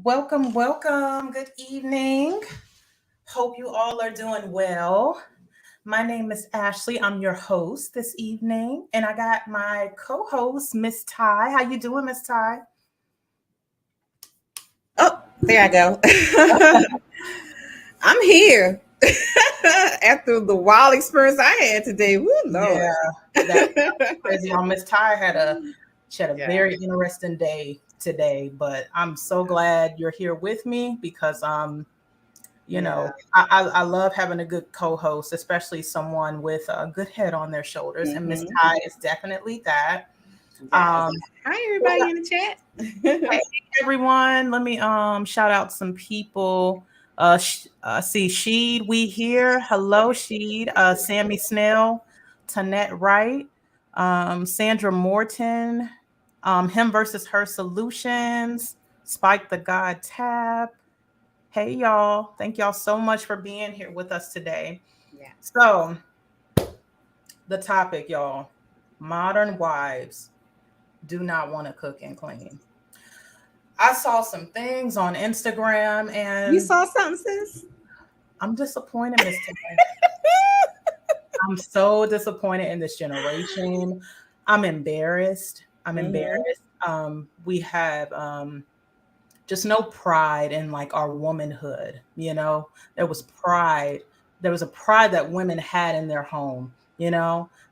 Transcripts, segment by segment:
Welcome, welcome. Good evening. Hope you all are doing well. My name is Ashley. I'm your host this evening, and I got my co-host, Miss Ty. How you doing, Miss Ty? Oh, there I go. I'm here after the wild experience I had today. Woo, Lord. Yeah, that's crazy. Miss Ty had a Yeah. very interesting day today, but I'm so glad you're here with me because Yeah. I love having a good co-host, especially someone with a good head on their shoulders, and Miss Mm-hmm. Ty is definitely that. Yes. Um, Hi, well, everybody in the hey chat. everyone, let me shout out some people. See Sheed, we here. Hello, Sheed. Sammy Snell, Tanette Wright, Sandra Morton, him versus her solutions, Spike the God Tab. Hey y'all, thank y'all so much for being here with us today. Yeah. So the topic, y'all, modern wives do not want to cook and clean. I saw some things on Instagram You and saw something, sis? I'm disappointed, Miss Tay. I'm so disappointed in this generation. I'm embarrassed. I'm Mm-hmm. embarrassed. We have just no pride in like our womanhood. There was pride. There was a pride that women had in their home.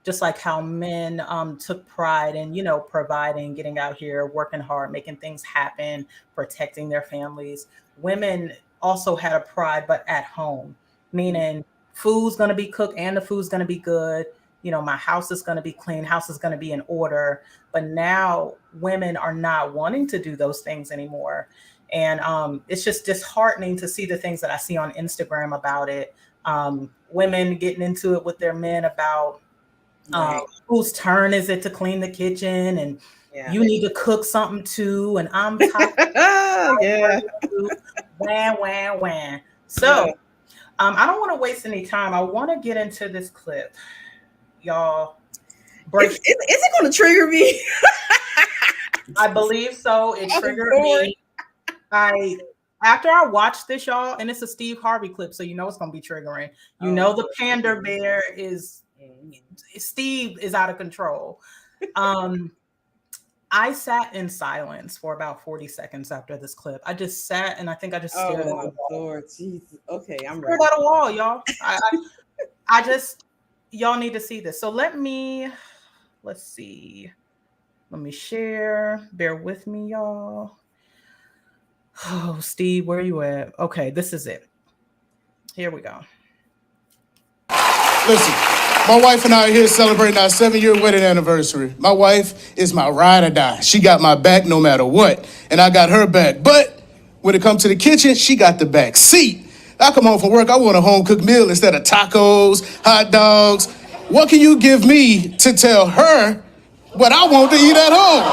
Just like how men took pride in providing, getting out here, working hard, making things happen, protecting their families. Women also had a pride, but at home, meaning food's going to be cooked and the food's going to be good. My house is going to be clean, house is going to be in order. But now women are not wanting to do those things anymore. And it's just disheartening to see the things that I see on Instagram about it. Women getting into it with their men about Right. whose turn is it to clean the kitchen, and Yeah. you need to cook something too, and I'm tired Yeah. of you. Wham, wham, wham. Yeah. So I don't want to waste any time. I want to get into this clip, y'all. Is it going to trigger me? I believe so. It Oh, triggered Lord. me. After I watched this, y'all, and it's a Steve Harvey clip, so it's gonna be triggering. The pander bear is Steve is out of control. I sat in silence for about 40 seconds after this clip. I just sat and I think I just stared at Oh, the my wall. Lord. Jesus. Okay, I'm Stared ready. at a wall, y'all. I just y'all need to see this. So let's see. Let me share. Bear with me, y'all. Oh, Steve, where you at? Okay, this is it. Here we go. Listen, my wife and I are here celebrating our 7-year wedding anniversary. My wife is my ride or die. She got my back no matter what, and I got her back. But when it comes to the kitchen, she got the back seat. I come home from work, I want a home-cooked meal instead of tacos, hot dogs. What can you give me to tell her what I want to eat at home?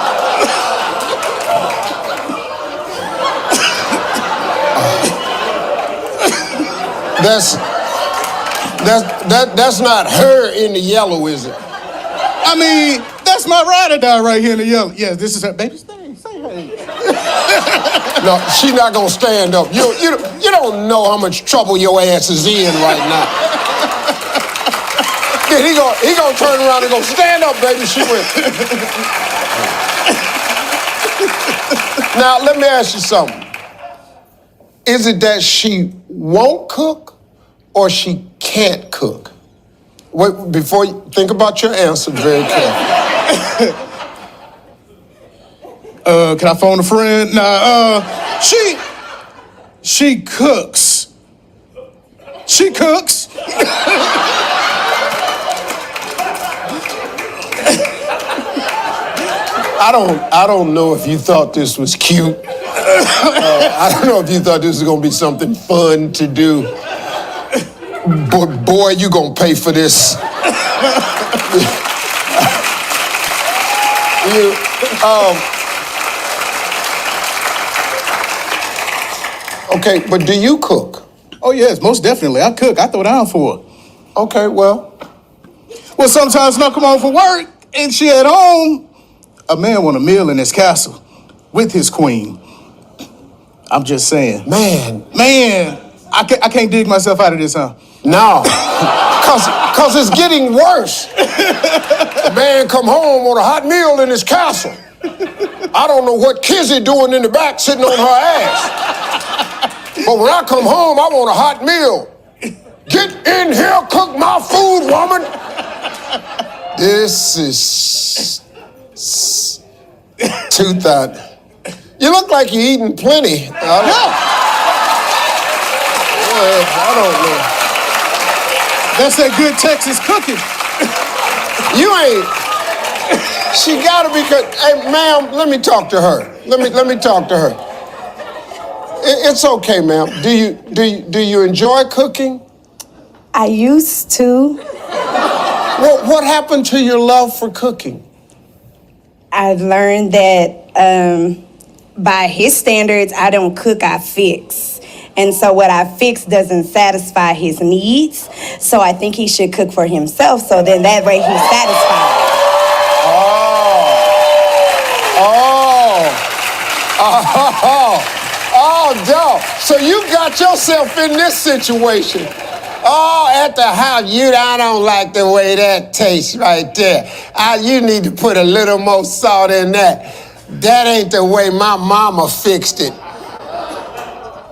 That's not her in the yellow, is it? I mean, that's my ride or die right here in the yellow. Yes, this is her. Baby, say hey. No, she's not gonna stand up. You don't know how much trouble your ass is in right now. Yeah, he gonna turn around and go, stand up, baby. She went. Now let me ask you something. Is it that she won't cook or she can't cook? Wait, before you think about your answer very carefully. Can I phone a friend? Nah, she cooks. She cooks. I don't know if you thought this was cute. I don't know if you thought this was gonna be something fun to do. But boy, you gonna pay for this. Okay, but do you cook? Oh yes, most definitely. I cook. I throw down for her. Okay, well, Sometimes when I come home from work and she at home, a man want a meal in his castle with his queen. I'm just saying. Man, I can't dig myself out of this, huh? no. Cause it's getting worse. Man come home with a hot meal in his castle. I don't know what Kizzy doing in the back sitting on her ass. But when I come home, I want a hot meal. Get in here, cook my food, woman. This is 2000. You look like you're eating plenty. I don't know. That's that good Texas cooking. You ain't. She gotta be good. Hey, ma'am, let me talk to her. Let me talk to her. It's okay, ma'am. Do you enjoy cooking? I used to. What happened to your love for cooking? I learned that by his standards, I don't cook, I fix. And so what I fix doesn't satisfy his needs. So I think he should cook for himself. So then that way he's satisfied. Dog. So you got yourself in this situation. Oh, at the house, I don't like the way that tastes right there. You need to put a little more salt in that. That ain't the way my mama fixed it.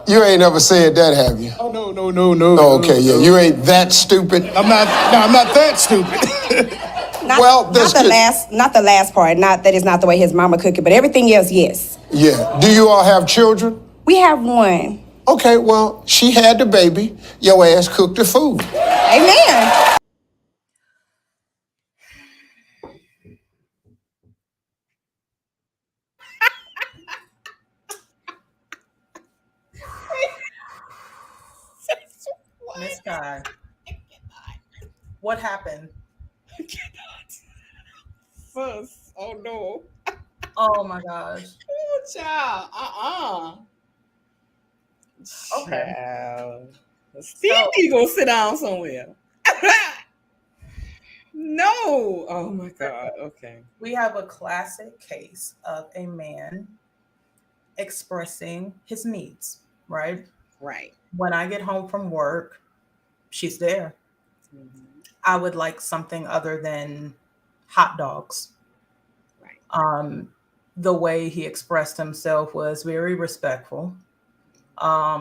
You ain't ever said that, have you? Oh, no. Oh, okay, yeah, you ain't that stupid. I'm not that stupid. Not the last part. Not that it's not the way his mama cooked it, but everything else, yes. Yeah. Do you all have children? We have one. Okay, well, she had the baby. Your ass cooked the food. Amen. This guy. What happened? Sus. Oh no. Oh my gosh. Oh, child. Okay. Child. Steve need to go sit down somewhere. No. Oh my God. Okay. We have a classic case of a man expressing his needs, right? Right. When I get home from work, she's there. Mm-hmm. I would like something other than hot dogs. Right. The way he expressed himself was very respectful.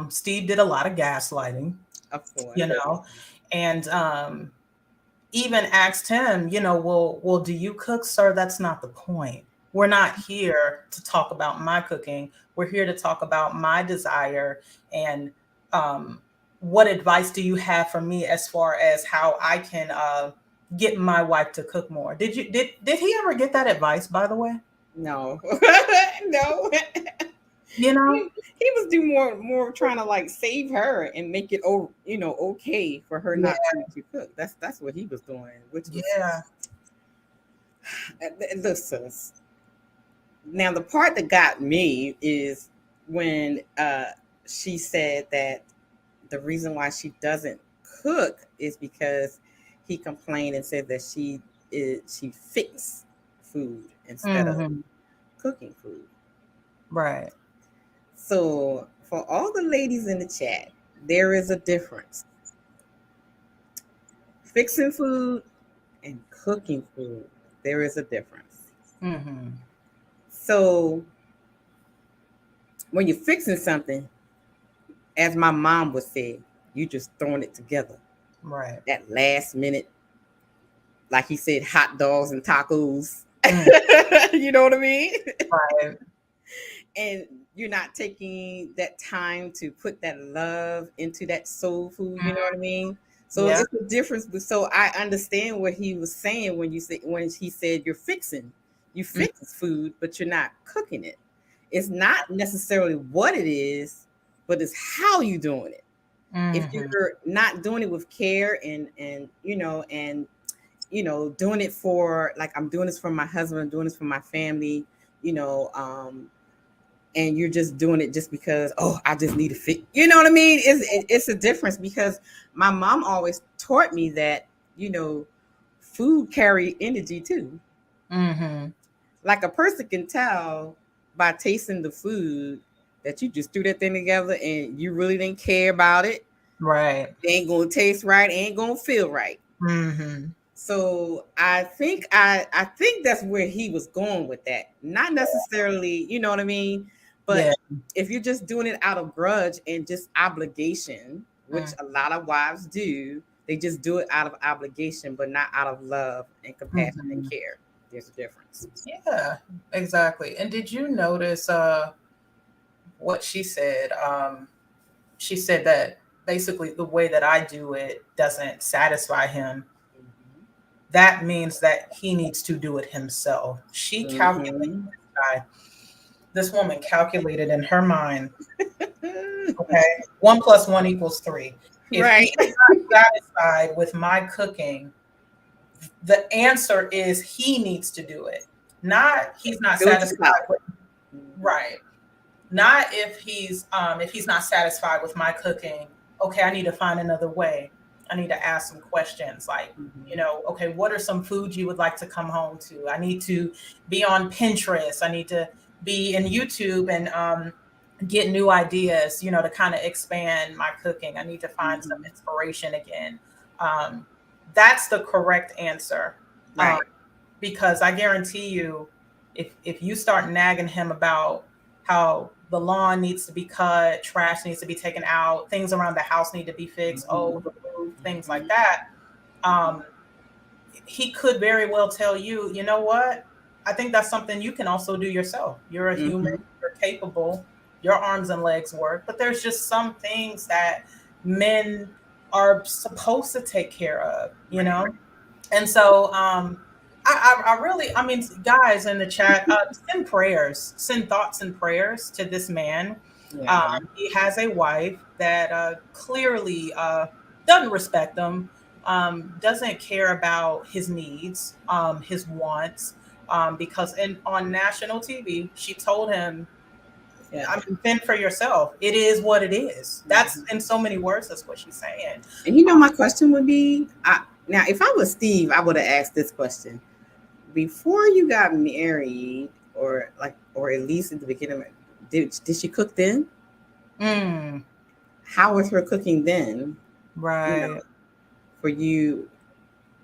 Steve did a lot of gaslighting, Of course. And even asked him, well, do you cook, sir? That's not the point. We're not here to talk about my cooking. We're here to talk about my desire and what advice do you have for me as far as how I can get my wife to cook more? Did he ever get that advice, by the way? No. No. He was doing more trying to like save her and make it okay for her not to cook. That's what he was doing. Which was, listen. Now the part that got me is when she said that the reason why she doesn't cook is because he complained and said that she fixed food instead of cooking food. Right. So for all the ladies in the chat, there is a difference. Fixing food and cooking food, there is a difference. Mm-hmm. So when you're fixing something, as my mom would say, you just throwing it together. Right. That last minute, like he said, hot dogs and tacos. You know what I mean? Right. And you're not taking that time to put that love into that soul food. You know what I mean? So it's a difference. So I understand what he was saying when he said you're fixing food, but you're not cooking it. It's not necessarily what it is, but it's how you doing it. If you're not doing it with care and doing it for, like, I'm doing this for my husband, I'm doing this for my family, and you're just doing it just because, I just need to fit. You know what I mean? It's a difference, because my mom always taught me that, food carry energy too. Mm-hmm. Like a person can tell by tasting the food that you just threw that thing together and you really didn't care about it. Right. It ain't gonna taste right, ain't gonna feel right. Mm-hmm. So I think that's where he was going with that. Not necessarily, you know what I mean? But Yeah. if you're just doing it out of grudge and just obligation, which a lot of wives do, they just do it out of obligation, but not out of love and compassion and Mm-hmm. care. There's a difference. Yeah, exactly. And did you notice what she said? She said that basically the way that I do it doesn't satisfy him. That means that he needs to do it himself. She calculated Mm-hmm. this woman calculated in her mind, okay, 1 + 1 = 3. If Right. he's not satisfied with my cooking, the answer is he needs to do it. Not he's not Do it yourself. satisfied with right. Not if he's not satisfied with my cooking, okay, I need to find another way. I need to ask some questions like, okay, what are some foods you would like to come home to? I need to be on Pinterest. I need to be in YouTube and get new ideas, to kind of expand my cooking. I need to find some inspiration again. Um, that's the correct answer. Right. Because I guarantee you, if you start nagging him about how the lawn needs to be cut, trash needs to be taken out, things around the house need to be fixed, the roof, things like that, he could very well tell you, you know what? I think that's something you can also do yourself. You're a human, you're capable, your arms and legs work, but there's just some things that men are supposed to take care of, And so I really, I mean, guys in the chat, send prayers, send thoughts and prayers to this man. Yeah. He has a wife that clearly doesn't respect him, doesn't care about his needs, his wants, because on national TV, she told him, I mean, fend for yourself. It is what it is. That's in so many words. That's what she's saying. And my question would be, now if I was Steve, I would have asked this question before you got married, or at least at the beginning. Did she cook then? How was her cooking then? Right. For you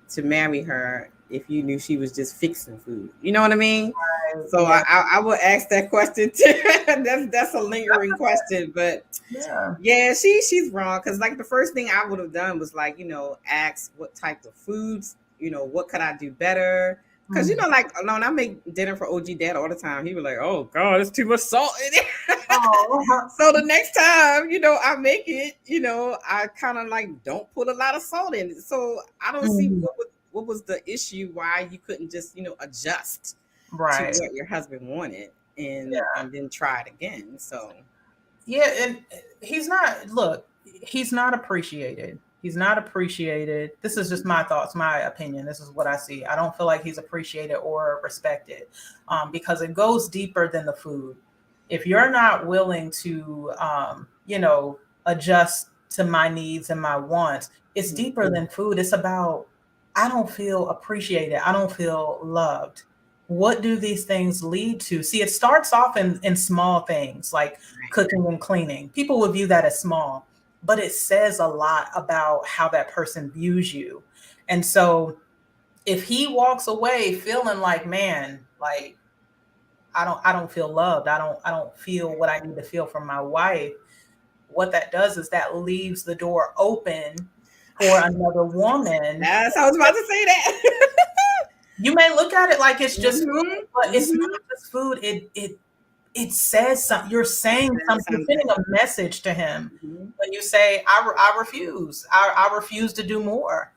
to marry her if you knew she was just fixing food. You know what I mean? Right. So yeah. I would ask that question too. that's a lingering question, but yeah, she's wrong. Cause like the first thing I would have done was like, ask what type of foods, what could I do better? Cause like when I make dinner for OG Dad all the time, he was like, "Oh God, it's too much salt in it." So the next time, I make it, I kind of like don't put a lot of salt in it. So I don't see what was the issue why you couldn't just, adjust to what your husband wanted and then try it again. So yeah, and he's not appreciated. He's not appreciated. This is just my thoughts, my opinion. This is what I see. I don't feel like he's appreciated or respected because it goes deeper than the food. If you're not willing to, adjust to my needs and my wants, it's deeper than food. It's about, I don't feel appreciated. I don't feel loved. What do these things lead to? See, it starts off in small things like cooking and cleaning. People would view that as small, but it says a lot about how that person views you. And so if he walks away feeling like, man, like I don't feel loved, I don't feel what I need to feel from my wife, what that does is that leaves the door open for another woman. Yes, I was about to say that. You may look at it like it's just food, but it's not just food. It says something. You're saying something. You're sending a message to him when you say, "I refuse. I refuse to do more."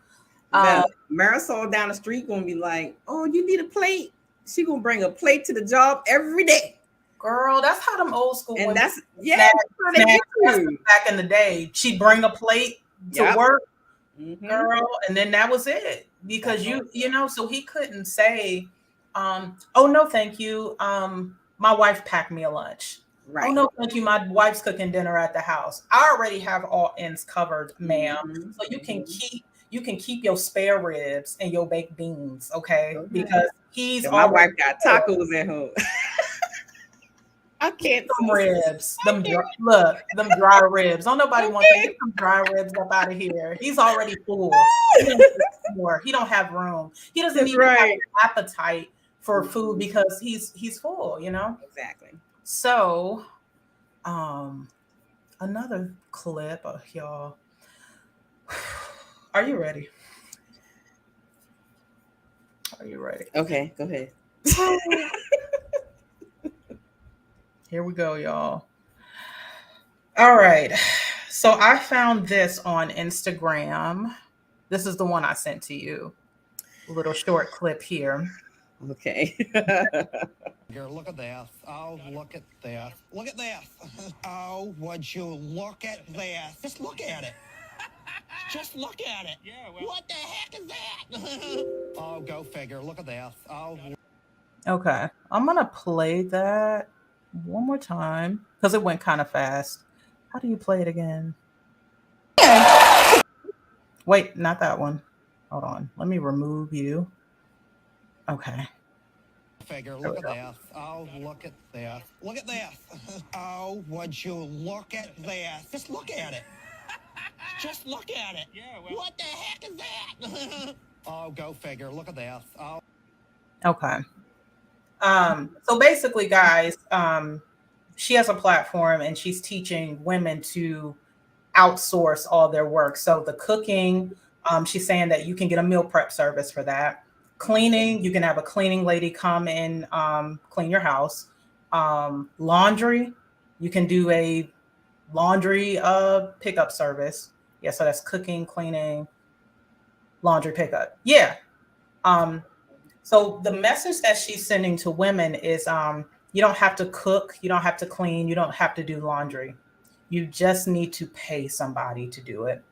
Marisol down the street gonna be like, "Oh, you need a plate." She gonna bring a plate to the job every day. Girl, that's how them old school and women that's back in the day. She'd bring a plate to work, girl, and then that was it. Because so he couldn't say, "Oh no, thank you. My wife packed me a lunch." Right. "Oh no, thank you. My wife's cooking dinner at the house. I already have all ends covered, ma'am. So you can keep your spare ribs and your baked beans, okay? Because my wife got tacos at home." I can't. Some ribs. Look, them dry ribs. Don't nobody want to get some dry ribs up out of here. He's already full. He don't have room. He doesn't That's even have right. an appetite for food because he's full, you know? Exactly. So, another clip of y'all. Are you ready? Are you ready? Okay, go ahead. Here we go, y'all. All right. So I found this on Instagram. This is the one I sent to you. A little short clip here. Okay. Look at this. Oh, look at this. Look at this. Oh, would you look at this? Just look at it. Just look at it. Yeah, well, what the heck is that? Oh, go figure. Look at this. Oh. Okay. I'm going to play that one more time because it went kind of fast. How do you play it again? Wait, not that one. Hold on. Let me remove you. Okay. Figure, look at this. Oh, look at this. Look at this. Oh, would you look at this? Just look at it. Just look at it. Yeah, well, what the heck is that? Oh, go figure. Look at this. Oh. Okay. So basically, guys, she has a platform and she's teaching women to outsource all their work. So the cooking, she's saying that you can get a meal prep service for that. Cleaning, you can have a cleaning lady come and clean your house. Laundry, you can do a laundry pickup service. Yeah, so that's cooking, cleaning, laundry pickup. Yeah. So the message that she's sending to women is you don't have to cook, you don't have to clean, you don't have to do laundry. You just need to pay somebody to do it.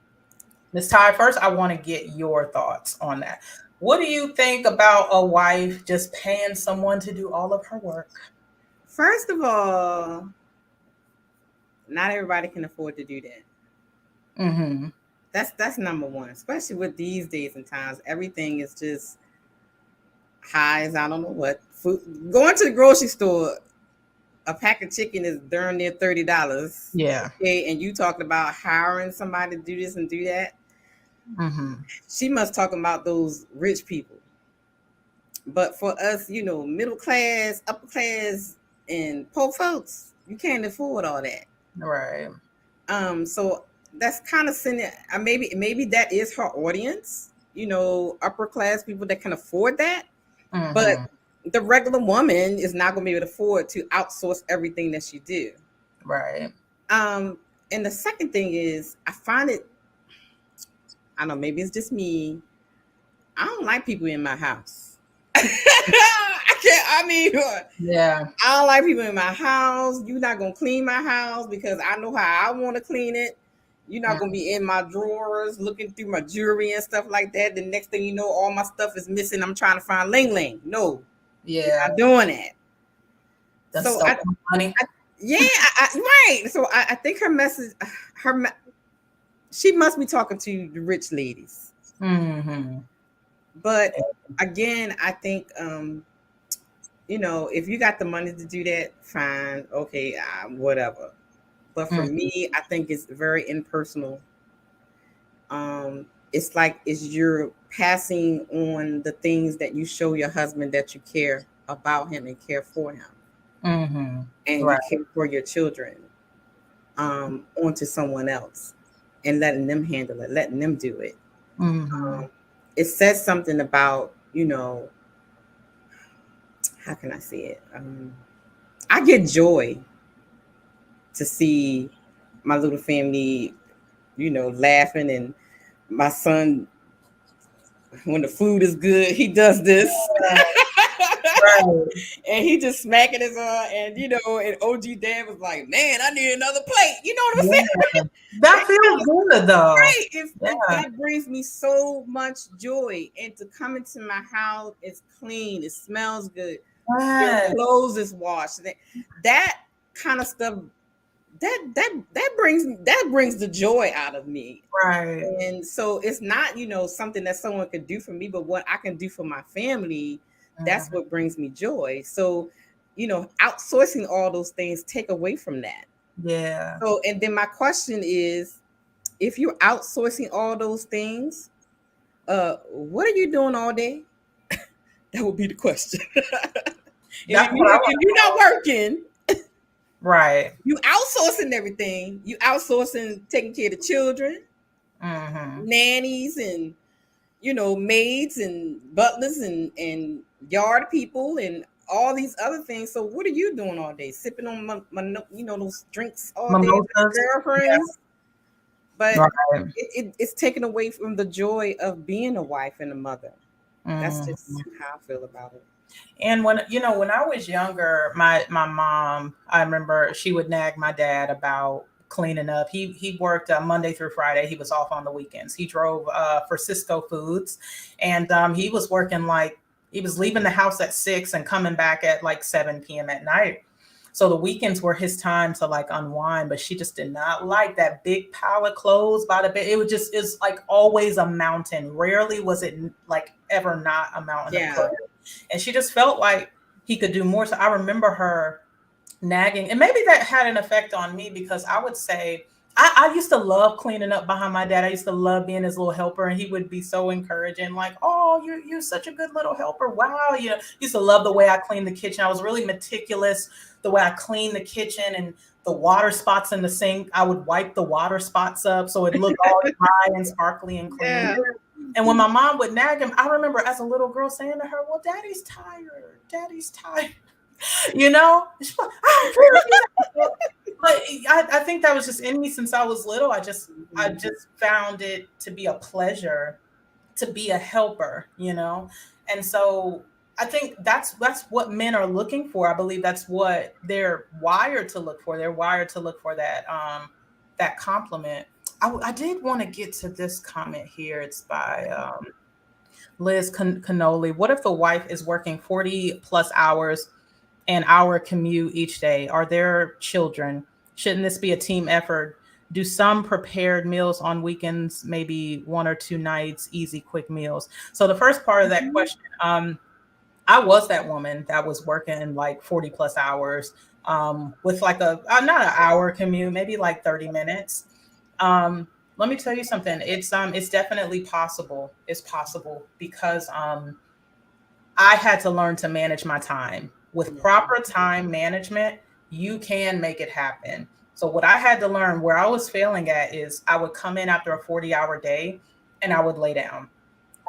Ms. Ty, first I want to get your thoughts on that. What do you think about a wife just paying someone to do all of her work? First of all, not everybody can afford to do that. Mm-hmm. That's number one, especially with these days and times. Everything is just high as I don't know what. Food. Going to the grocery store, a pack of chicken is darn near $30. Yeah. Okay, and you talking about hiring somebody to do this and do that. Mm-hmm. She must talk about those rich people. But for us, middle class, upper class, and poor folks, you can't afford all that. Right. So that's kind of sending. Maybe that is her audience. Upper class people that can afford that. Mm-hmm. But the regular woman is not going to be able to afford to outsource everything that she do. Right. And the second thing is, I find it. I don't know. Maybe it's just me. I don't like people in my house. Yeah. I don't like people in my house. You're not going to clean my house because I know how I want to clean it. You're not going to be in my drawers looking through my jewelry and stuff like that. The next thing you know, all my stuff is missing. I'm trying to find Ling Ling. No. Yeah. I'm doing that. That's so money. Right. So I think her message, she must be talking to the rich ladies. Mm-hmm. But again, I think, if you got the money to do that, fine. Okay. Whatever. But for me, I think it's very impersonal. It's like you're passing on the things that you show your husband that you care about him and care for him. Mm-hmm. And right. you care for your children onto someone else and letting them handle it, letting them do it. Mm-hmm. It says something about, how can I say it? I get joy to see my little family, laughing, and my son, when the food is good, he does this. Right. And he just smacking his arm, and and OG dad was like, "Man, I need another plate." You know what I'm saying? That feels good though. Right. That brings me so much joy. And to come into my house, it's clean, it smells good, your clothes is washed. That kind of stuff. That brings the joy out of me. Right. And so it's not, something that someone could do for me, but what I can do for my family, that's what brings me joy. So, outsourcing all those things take away from that. Yeah. So, and then my question is, if you're outsourcing all those things, what are you doing all day? That would be the question. That's what I If you're not working, right. you outsourcing everything. You outsourcing taking care of the children, nannies, and maids and butlers and yard people and all these other things. So what are you doing all day? Sipping on those drinks all day with your Mimosas. girlfriends? But Right. it's taken away from the joy of being a wife and a mother. That's Mhm. just how I feel about it. And when I was younger, my mom, I remember she would nag my dad about cleaning up. He worked Monday through Friday. He was off on the weekends. He drove for Cisco Foods, and he was working he was leaving the house at 6 and coming back at like 7 p.m. at night. So the weekends were his time to like unwind, but she just did not like that big pile of clothes by the bed. It's like always a mountain. Rarely was it like ever not a mountain of clothes. And she just felt like he could do more. So I remember her nagging, and maybe that had an effect on me because I would say I used to love cleaning up behind my dad. I used to love being his little helper, and he would be so encouraging, like, "Oh, you're such a good little helper. Wow." Used to love the way I cleaned the kitchen. I was really meticulous the way I cleaned the kitchen, and the water spots in the sink, I would wipe the water spots up so it looked all dry and sparkly and clean. Yeah. And when my mom would nag him, I remember as a little girl saying to her, "Well, Daddy's tired. Daddy's tired." She's like, but I think that was just in me since I was little. I just found it to be a pleasure to be a helper, and so I think that's what men are looking for. I believe that's what they're wired to look for. They're wired to look for that compliment. I did want to get to this comment here. It's by Liz Cannoli. What if the wife is working 40 plus hours, an hour commute each day? Are there children? Shouldn't this be a team effort? Do some prepared meals on weekends, maybe 1 or 2 nights, easy, quick meals? So the first part of that question, I was that woman that was working like 40 plus hours with like not an hour commute, maybe like 30 minutes. Let me tell you something. It's definitely possible. It's possible because I had to learn to manage my time. With proper time management, you can make it happen. So what I had to learn where I was failing at is I would come in after a 40-hour day and I would lay down.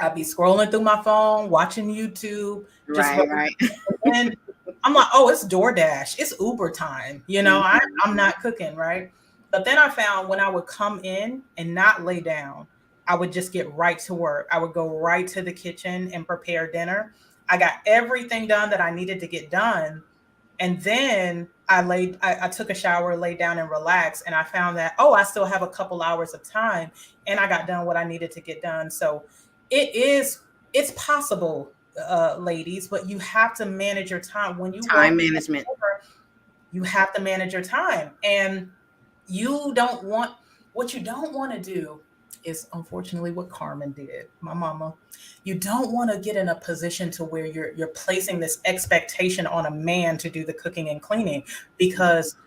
I'd be scrolling through my phone, watching YouTube, just Right. and I'm like, oh, it's DoorDash, it's Uber time. I'm not cooking, right? But then I found when I would come in and not lay down, I would just get right to work. I would go right to the kitchen and prepare dinner. I got everything done that I needed to get done. And then I took a shower, laid down and relaxed. And I found that, I still have a couple hours of time and I got done what I needed to get done. So it's possible, ladies, but you have to manage your time. When you Time management. You have to manage your time. And what you don't want to do is unfortunately what Carmen did, my mama. You don't want to get in a position to where you're placing this expectation on a man to do the cooking and cleaning, because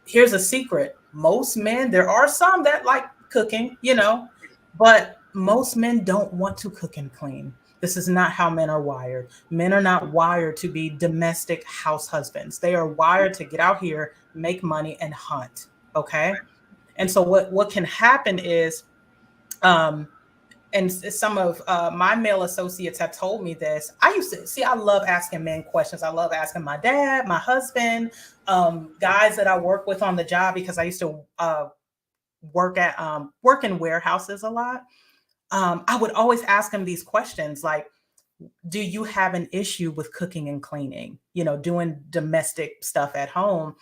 here's a secret. Most men, there are some that like cooking, but most men don't want to cook and clean. This is not how men are wired. Men are not wired to be domestic house husbands. They are wired to get out here, make money, and hunt. Okay. And so what can happen is, and some of my male associates have told me this. I love asking men questions. I love asking my dad, my husband, guys that I work with on the job, because I used to work in warehouses a lot. I would always ask them these questions like, do you have an issue with cooking and cleaning, doing domestic stuff at home?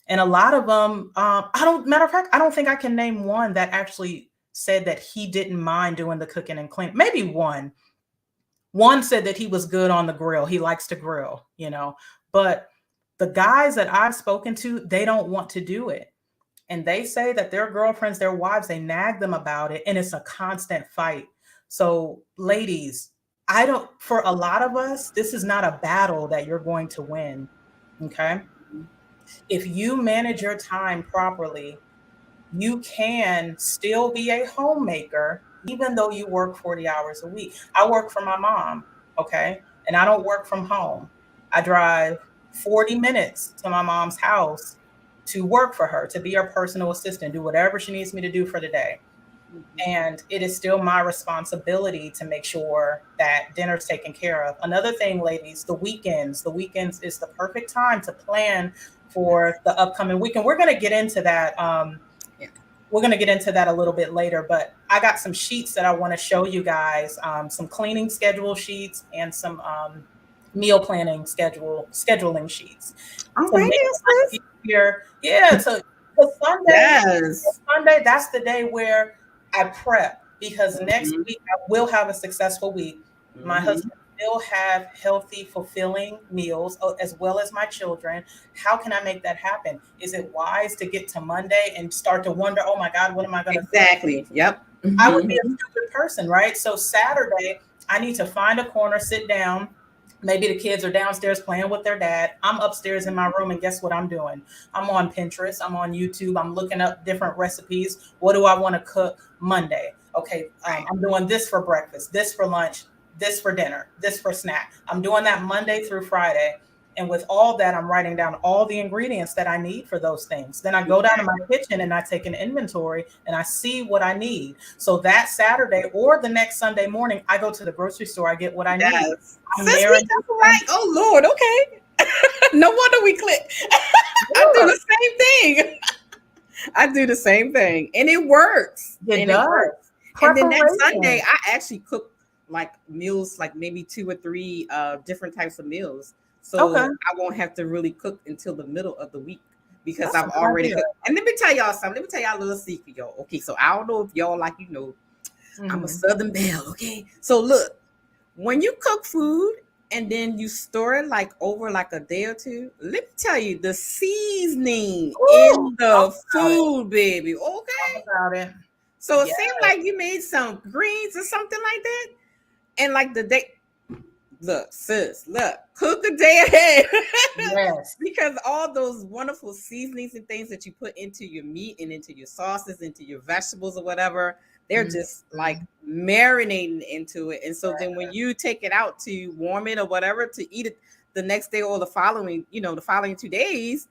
And a lot of them, matter of fact, I don't think I can name one that actually said that he didn't mind doing the cooking and cleaning. Maybe one. One said that he was good on the grill. He likes to grill, but the guys that I've spoken to, they don't want to do it. And they say that their girlfriends, their wives, they nag them about it. And it's a constant fight. So ladies, for a lot of us, this is not a battle that you're going to win. Okay. If you manage your time properly, you can still be a homemaker, even though you work 40 hours a week. I work for my mom, okay? And I don't work from home. I drive 40 minutes to my mom's house to work for her, to be her personal assistant, do whatever she needs me to do for the day. And it is still my responsibility to make sure that dinner's taken care of. Another thing, ladies, the weekends. The weekends is the perfect time to plan for the upcoming weekend. We're going to get into that. We're going to get into that a little bit later, but I got some sheets that I want to show you guys, some cleaning schedule sheets and some meal planning scheduling sheets. All right, here. Yeah, so Sunday, that's the day where I prep, because next week I will have a successful week. My husband will have healthy, fulfilling meals, as well as my children. How can I make that happen? Is it wise to get to Monday and start to wonder, oh my God, what am I going to do? Exactly. Yep. I would be a stupid person, right? So Saturday, I need to find a corner, sit down. Maybe the kids are downstairs playing with their dad. I'm upstairs in my room, and guess what I'm doing? I'm on Pinterest. I'm on YouTube. I'm looking up different recipes. What do I want to cook Monday? Okay, I'm doing this for breakfast, this for lunch, this for dinner, this for snack. I'm doing that Monday through Friday. And with all that, I'm writing down all the ingredients that I need for those things. Then I go down to my kitchen and I take an inventory and I see what I need. So that Saturday or the next Sunday morning, I go to the grocery store. I get what I need. Right. Oh, Lord. Okay. No wonder we click. I do the same thing. I do the same thing. And it works. It works. And then that Sunday, I actually cook like meals, like maybe 2 or 3 different types of meals. So I won't have to really cook until the middle of the week, because I've already cooked. And let me tell y'all something. Let me tell y'all a little secret, y'all. Okay, so I don't know if y'all I'm a Southern belle, okay? So look, when you cook food and then you store it like over like a day or two, let me tell you, the seasoning in the food, baby, okay? About it. So it seemed like you made some greens or something like that. And like the day, look, sis, look, cook a day ahead. Yes. Because all those wonderful seasonings and things that you put into your meat and into your sauces, into your vegetables or whatever, they're just like marinating into it. And so then when you take it out to warm it or whatever, to eat it the next day or the following 2 days,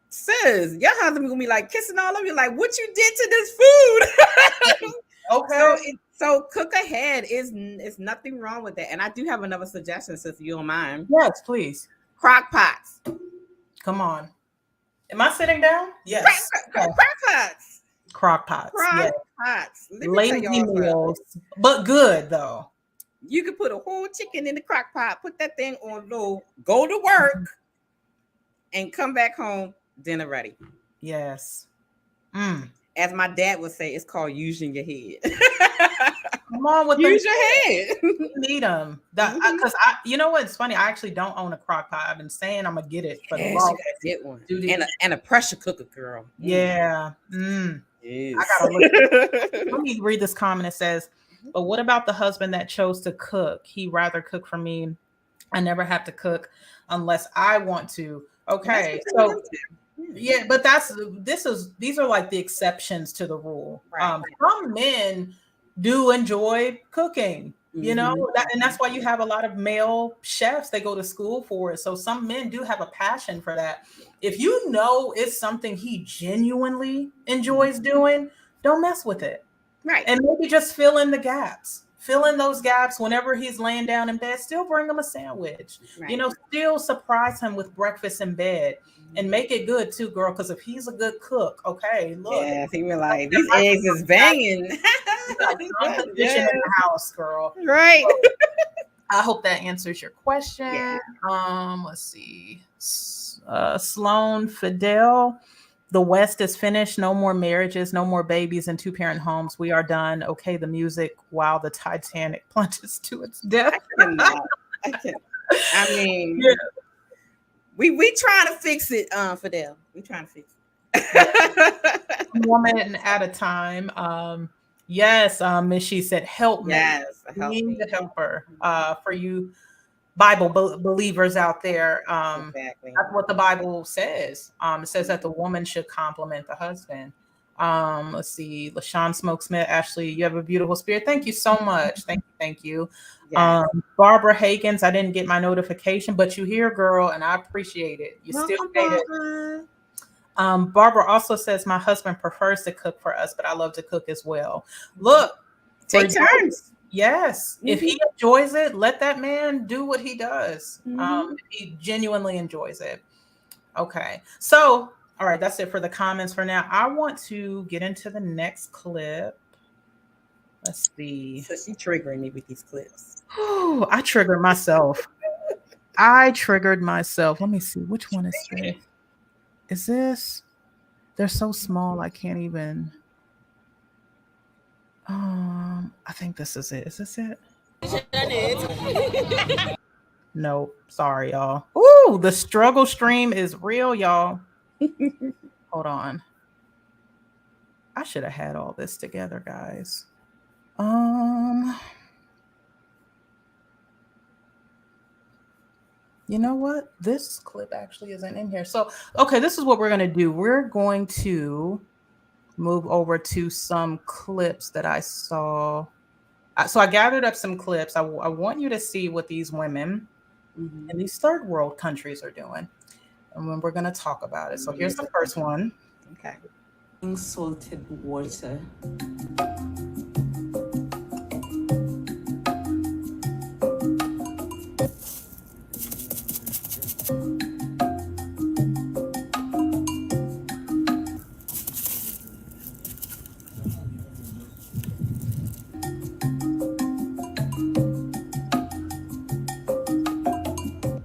sis, your husband gonna be like kissing all over you, like, what you did to this food? Okay. So cook ahead is nothing wrong with that. And I do have another suggestion, sis, if you don't mind. Yes, please. Crock pots. Come on. Am I sitting down? Yes. Crock pots. Crock pots. Crock pots. Lazy meals, but good though. You can put a whole chicken in the crock pot, put that thing on low, go to work, and come back home, dinner ready. Yes. As my dad would say, it's called using your head. Come on with use your head. You need them. Because you know what's funny? I actually don't own a crock pot. I've been saying I'm gonna get it for the longest. Get one. And a pressure cooker, girl. Yeah. Yes. I gotta look. Let me read this comment. It says, "But what about the husband that chose to cook? He'd rather cook for me. I never have to cook unless I want to." Okay, so. Yeah, but these are like the exceptions to the rule. Right. Some men do enjoy cooking, you know, and that's why you have a lot of male chefs. They go to school for it. So some men do have a passion for that. If you know it's something he genuinely enjoys doing, don't mess with it. Right. And maybe just fill in the gaps. Fill in those gaps whenever he's laying down in bed. Still bring him a sandwich. Right. You know, still surprise him with breakfast in bed. And make it good too, girl. Because if he's a good cook, okay, look. Yeah, he be like, these eggs is banging. Competition in the house, girl. Right. So, I hope that answers your question. Yeah. Let's see. Sloan Fidel. The West is finished. No more marriages, no more babies in 2-parent homes. We are done. Okay, the music while the Titanic plunges to its death. I mean, yeah. We trying to fix it, Fidel. We trying to fix it. Woman at a time. Yes, Miss She said, help me. Yes, help me to help her. For you Bible believers out there. Exactly. That's what the Bible says. It says that the woman should compliment the husband. Let's see, LaShawn Smokesmith, Ashley, you have a beautiful spirit. Thank you so much. Thank you. Yes. Barbara Hagens, I didn't get my notification, but you here, girl, and I appreciate it. You still Welcome, made it. Barbara. Barbara also says, my husband prefers to cook for us, but I love to cook as well. Look, Take turns. Yes. If he enjoys it, let that man do what he does. If he genuinely enjoys it. Okay. So, all right, that's it for the comments for now. I want to get into the next clip. Let's see. So she triggering me with these clips. Oh, I triggered myself. Let me see. Which one is this? Is this? They're so small, I can't even. I think this is it. Is this it? No, sorry, y'all. Ooh, the struggle stream is real, y'all. Hold on. I should have had all this together, guys. You know what? This clip actually isn't in here. So, okay, this is what we're going to do. We're going to move over to some clips that I saw. So I gathered up some clips. I want you to see what these women in these third world countries are doing. And when we're going to talk about it. So here's the first one. Okay. Salted water.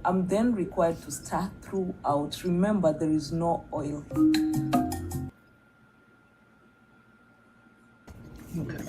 I'm then required to stir throughout. Remember, there is no oil. Okay.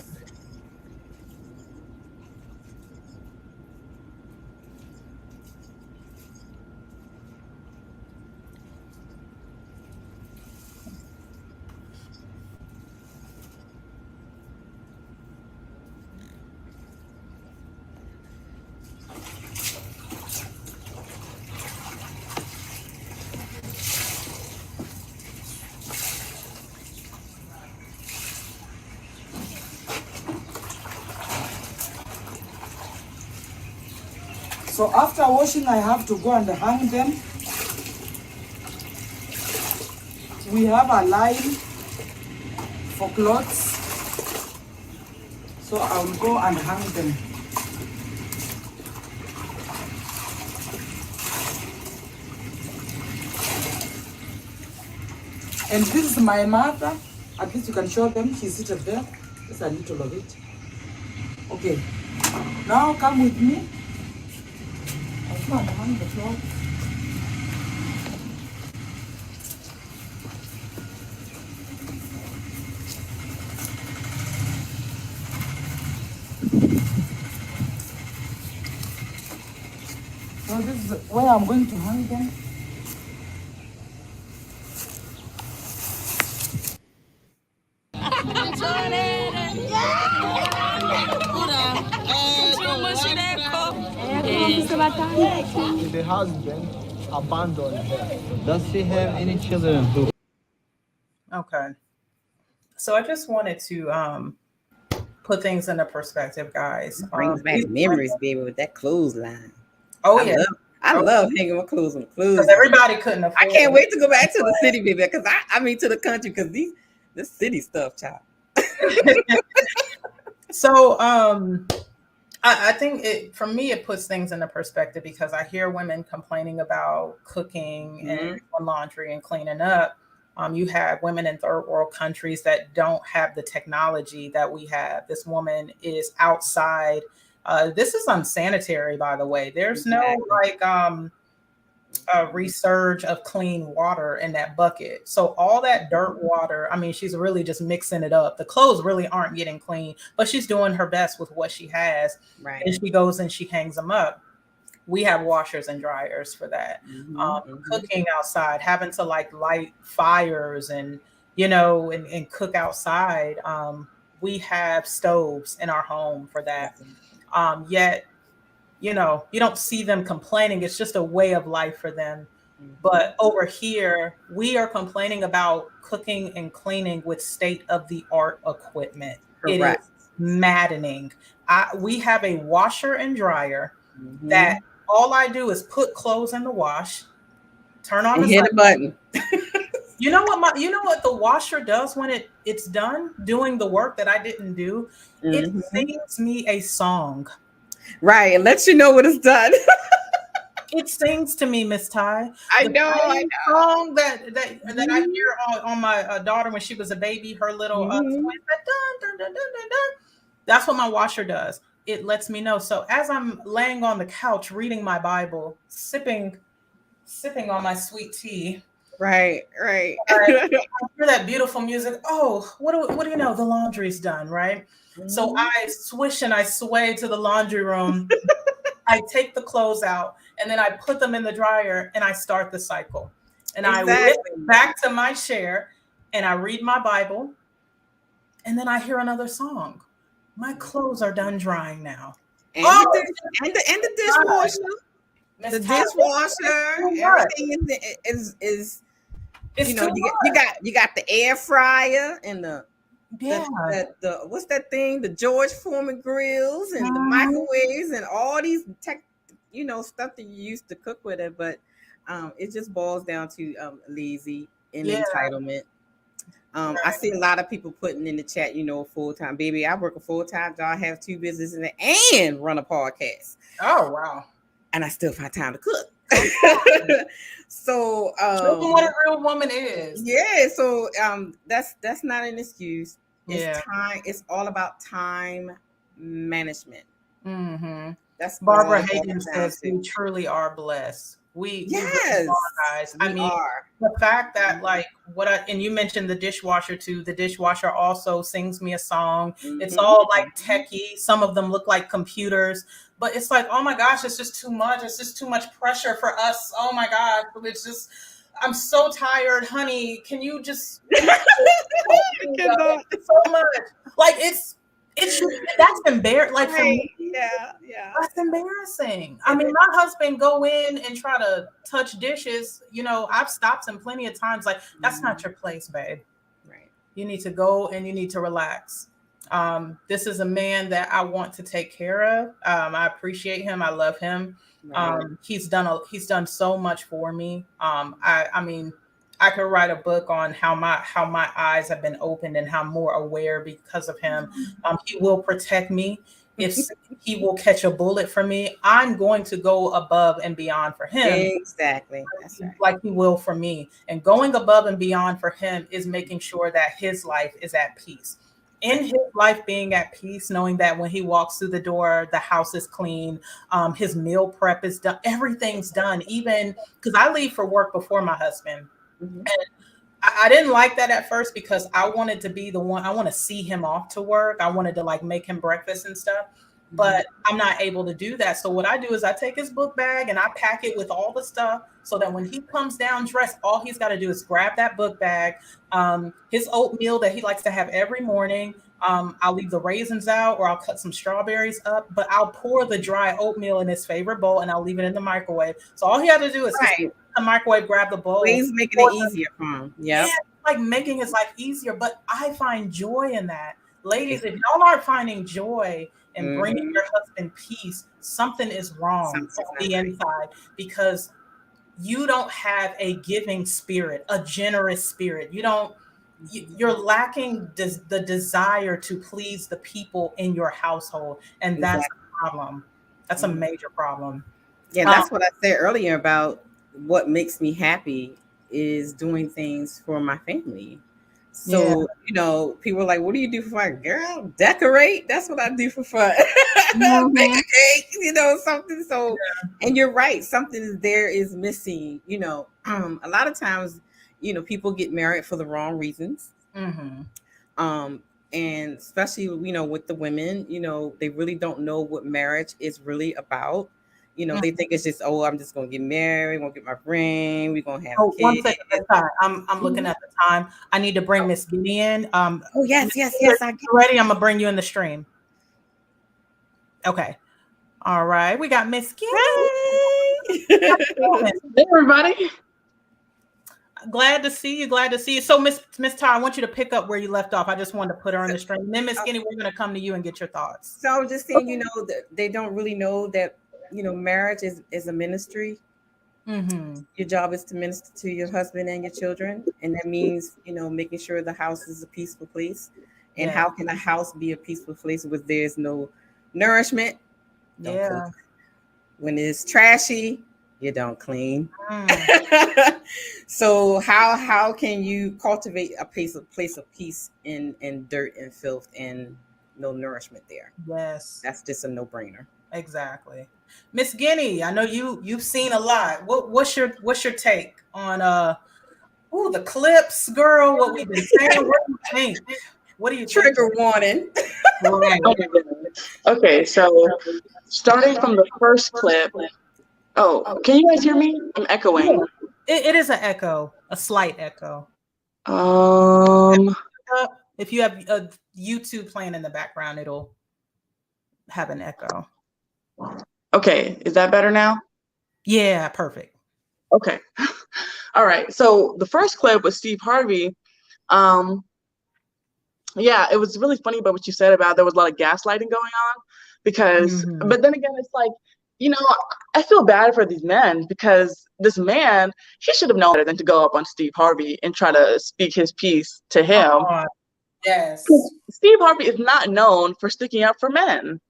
So after washing, I have to go and hang them. We have a line for clothes. So I will go and hang them. And this is my mother. At least you can show them. She's seated there. Just a little of it. Okay. Now come with me. I'll go and hang the clothes. So this is where I'm going to hang them. The husband abandoned her. Does she have any children who? Okay. So I just wanted to put things into perspective, guys. Brings back memories, baby, with that clothesline. Oh, I love hanging my clothes on the clothesline. Because everybody couldn't afford I can't wait to go back to the city, baby, because I mean to the country, because this city stuff, child. So I think for me it puts things into perspective, because I hear women complaining about cooking and doing laundry and cleaning up. You have women in third world countries that don't have the technology that we have. This woman is outside. This is unsanitary, by the way. There's no resurge of clean water in that bucket. So all that dirt water, I mean, she's really just mixing it up. The clothes really aren't getting clean, but she's doing her best with what she has. Right. And she goes and she hangs them up. We have washers and dryers for that. Cooking outside, having to light fires and, and cook outside. We have stoves in our home for that. Yet you don't see them complaining. It's just a way of life for them. But over here, we are complaining about cooking and cleaning with state of the art equipment. It is Correct. maddening. We have a washer and dryer that Mm-hmm. all I do is put clothes in the wash, turn on And the hit a button. you know what the washer does when it's done doing the work that I didn't do? It Mm-hmm. sings me a song. Right. It lets you know what it's done. It sings to me, Miss Ty. I The know. I same know. song that I hear on my daughter when she was a baby, her little Mm-hmm. toy, that dun, dun, dun, dun, dun, dun. That's what my washer does. It lets me know. So as I'm laying on the couch reading my Bible, sipping on my sweet tea, Right. Right. I hear that beautiful music. Oh, what do you know? The laundry's done, right? So Mhm. I swish and I sway to the laundry room. I take the clothes out and then I put them in the dryer and I start the cycle. And I whip Exactly. back to my chair and I read my Bible and then I hear another song. My clothes are done drying now. And the Oh, dish, and the dishwasher, Miss the Ty, it's dishwasher, too much. everything is It's too you got the air fryer and much. Yeah. the what's that thing, the George Foreman grills and the Mhm. microwaves and all these tech, stuff that you used to cook with it. But it just boils down to lazy and Yeah. entitlement. I see a lot of people putting in the chat, full time. Baby, I work a full time job, have two businesses, and run a podcast, Oh wow. and I still find time to cook. So, Show them what a real woman is. yeah, so that's not an excuse. It's Yeah. time. It's all about time management. Mm-hmm. That's all Barbara it Hagan boils down says to. we truly are blessed. We really Yes, are, guys. I we mean, are. the fact that like and you mentioned the dishwasher too. The dishwasher also sings me a song. It's Mm-hmm. all like techie. Some of them look like computers, but it's like, oh my gosh, it's just too much. It's just too much pressure for us. Oh my God, it's just. I'm so tired, honey. Can you just? Cannot. It's so much. Like it's that's embarrassing. Like for me, Right. Yeah. Yeah. that's embarrassing. I It mean, is. my husband go in and try to touch dishes. I've stopped him plenty of times. Like, that's not your place, babe. Right. You need to go and you need to relax. This is a man that I want to take care of. I appreciate him. I love him. Right. He's done so much for me. I mean, I could write a book on how my eyes have been opened and how I'm more aware because of him. He will protect me. If he will catch a bullet for me, I'm going to go above and beyond for him Exactly. That's right. like he will for me. And going above and beyond for him is making sure that his life is at peace. In his life being at peace, knowing that when he walks through the door, the house is clean, his meal prep is done, everything's done, even because I leave for work before my husband. Mm-hmm. And I didn't like that at first because I wanted to be the one, I want to see him off to work. I wanted to like make him breakfast and stuff, but I'm not able to do that. So what I do is I take his book bag and I pack it with all the stuff so that when he comes down dressed, all he's got to do is grab that book bag, his oatmeal that he likes to have every morning. I'll leave the raisins out or I'll cut some strawberries up, but I'll pour the dry oatmeal in his favorite bowl and I'll leave it in the microwave. So all he had to do is just Right. the microwave, grab the bowl. Ways making it easier for him. Yep. Yeah, like making his life easier, but I find joy in that. Ladies, if y'all aren't finding joy in bringing your husband peace, something is wrong Something's on not the right. inside because you don't have a giving spirit, a generous spirit. You're lacking the desire to please the people in your household, and that's a problem. That's a major problem. Yeah, that's what I said earlier about what makes me happy is doing things for my family. So, people are like, what do you do for fun? Girl, decorate. That's what I do for fun. Make a cake, something. So, and you're right. Something there is missing. A lot of times, people get married for the wrong reasons. And especially, with the women, they really don't know what marriage is really about. They think it's just, I'm just gonna get married, gonna get my ring, we're gonna have kids. 1 second at a time. I'm looking at the time. I need to bring Miss Guinea in. Oh yes. Ready? I'm gonna bring you in the stream. Okay. All right, we got Miss Skinny. Hey. Hey, everybody. Glad to see you. Glad to see you. So, Miss Tara, I want you to pick up where you left off. I just wanted to put her on the string. And then, Miss Skinny, we're going to come to you and get your thoughts. So I was just saying, that they don't really know that, marriage is a ministry. Mm-hmm. Your job is to minister to your husband and your children. And that means, making sure the house is a peaceful place. And how can a house be a peaceful place where there's no nourishment? Don't cook. When it's trashy, you don't clean. So how can you cultivate a place of peace in dirt and filth and no nourishment there? Yes, that's just a no-brainer. Exactly. Miss Guinea, I know you've seen a lot. What's your take on the clips, girl? What we've been saying? What do you think? What do you trigger warning? Right. Oh my goodness. Okay, so starting from the first clip. Oh, can you guys hear me? I'm echoing. It is an echo, a slight echo. If you have a YouTube playing in the background, it'll have an echo. Okay, is that better now? Yeah, perfect. Okay. All right. So the first clip was Steve Harvey. Yeah, it was really funny about what you said about there was a lot of gaslighting going on because, but then again, it's like, I feel bad for these men because this man, he should have known better than to go up on Steve Harvey and try to speak his piece to him. Oh, yes. Steve Harvey is not known for sticking up for men.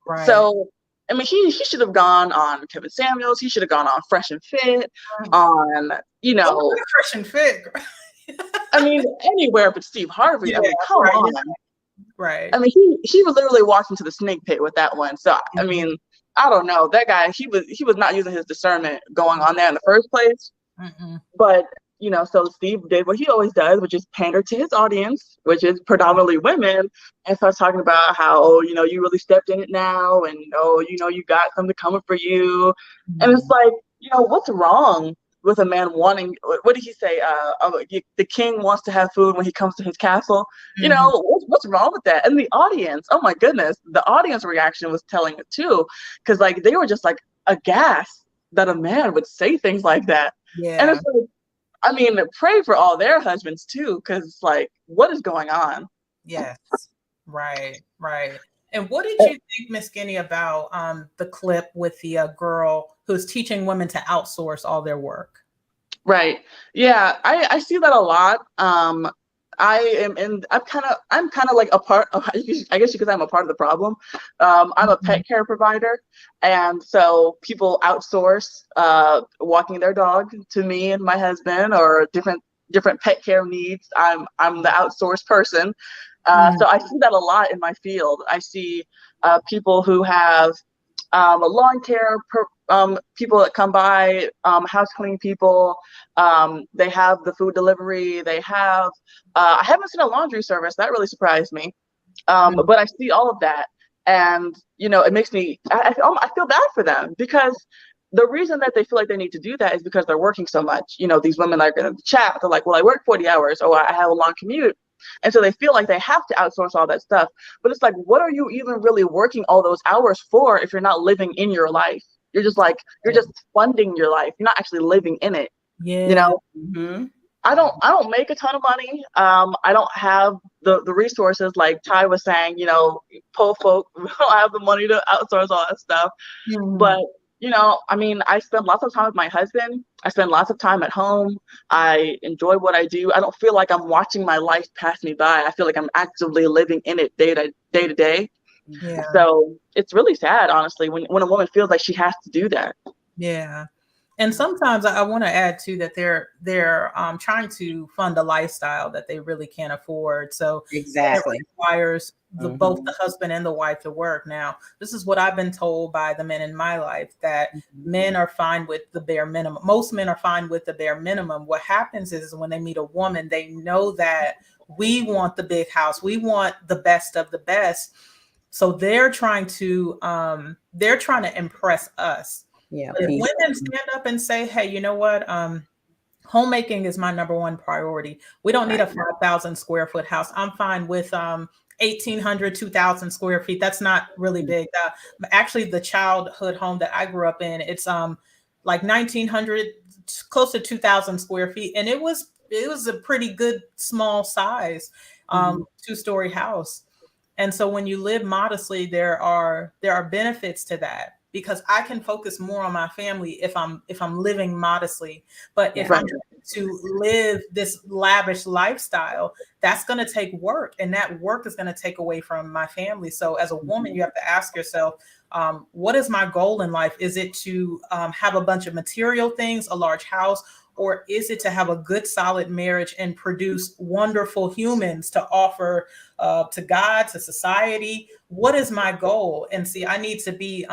Right. So, I mean, he should have gone on Kevin Samuels. He should have gone on Fresh and Fit, on, Fresh and Fit. I mean, anywhere but Steve Harvey. I mean, come on. Right. I mean, he was literally walked into the snake pit with that one. So, I mean, I don't know. That guy, he was not using his discernment going on there in the first place. But, so Steve did what he always does, which is pander to his audience, which is predominantly women, and starts talking about how, you really stepped in it now, and, you got something coming for you. And it's like, what's wrong with a man wanting, what did he say? The king wants to have food when he comes to his castle. What's wrong with that? And the audience, oh my goodness, the audience reaction was telling it too, because they were just aghast that a man would say things like that. Yeah. And it's like, I mean, pray for all their husbands too, because it's like, what is going on? Yes. Right. And what did you think, Miss Guinea, about the clip with the girl who's teaching women to outsource all their work? Right. Yeah, I see that a lot. I'm kind of like a part of, I guess you could say I'm a part of the problem. I'm a pet care provider. And so people outsource walking their dog to me and my husband, or different pet care needs. I'm the outsourced person. So I see that a lot in my field. I see people who have a lawn care, people that come by, house cleaning people. They have the food delivery. They have, I haven't seen a laundry service. That really surprised me. But I see all of that. And, it makes me, I feel bad for them, because the reason that they feel like they need to do that is because they're working so much. These women are going to chat. They're like, well, I work 40 hours, or I have a long commute. And so they feel like they have to outsource all that stuff. But it's like, what are you even really working all those hours for if you're not living in your life? You're just you're just funding your life. You're not actually living in it. Yeah. I don't make a ton of money. I don't have the resources, like Ty was saying, poor folk, we don't have the money to outsource all that stuff. But I mean, I spend lots of time with my husband. I spend lots of time at home. I enjoy what I do. I don't feel like I'm watching my life pass me by. I feel like I'm actively living in it day to day. Yeah. So it's really sad, honestly, when a woman feels like she has to do that. Yeah. And sometimes I want to add too that they're trying to fund a lifestyle that they really can't afford. So exactly, it requires both the husband and the wife to work. Now, this is what I've been told by the men in my life, that men are fine with the bare minimum. Most men are fine with the bare minimum. What happens is when they meet a woman, they know that we want the big house. We want the best of the best. So they're trying to impress us. Yeah. But if women stand up and say, hey, you know what? Homemaking is my number one priority. We don't need a 5,000 square foot house. I'm fine with 1,800, 2,000 square feet. That's not really big. Actually, the childhood home that I grew up in, it's like 1,900, close to 2,000 square feet, and it was a pretty good small size 2-story house. And so when you live modestly, there are benefits to that, because I can focus more on my family if I'm living modestly. But if I'm trying to live this lavish lifestyle, that's going to take work, and that work is going to take away from my family. So as a woman, you have to ask yourself, what is my goal in life? Is it to have a bunch of material things, a large house, or is it to have a good, solid marriage and produce wonderful humans to offer to God, to society? What is my goal? And see, I need to be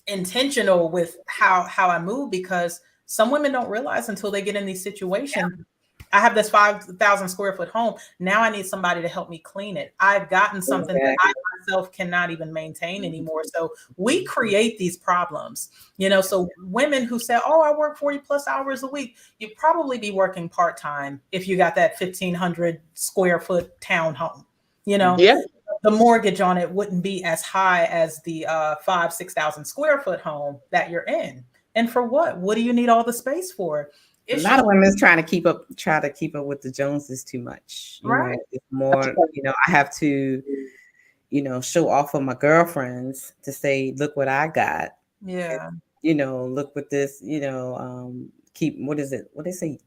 intentional with how I move, because some women don't realize until they get in these situations. I have this 5,000 square foot home. Now I need somebody to help me clean it. I've gotten something that I myself cannot even maintain anymore. So we create these problems, so women who say, oh, I work 40 plus hours a week, you'd probably be working part-time if you got that 1,500 square foot townhome, the mortgage on it wouldn't be as high as the 6,000 square foot home that you're in. And for what? What do you need all the space for? A lot of women try to keep up with the Joneses too much. It's more, I have to, show off for my girlfriends to say, look what I got. Yeah. And, look what this, keep, what is it? What they say?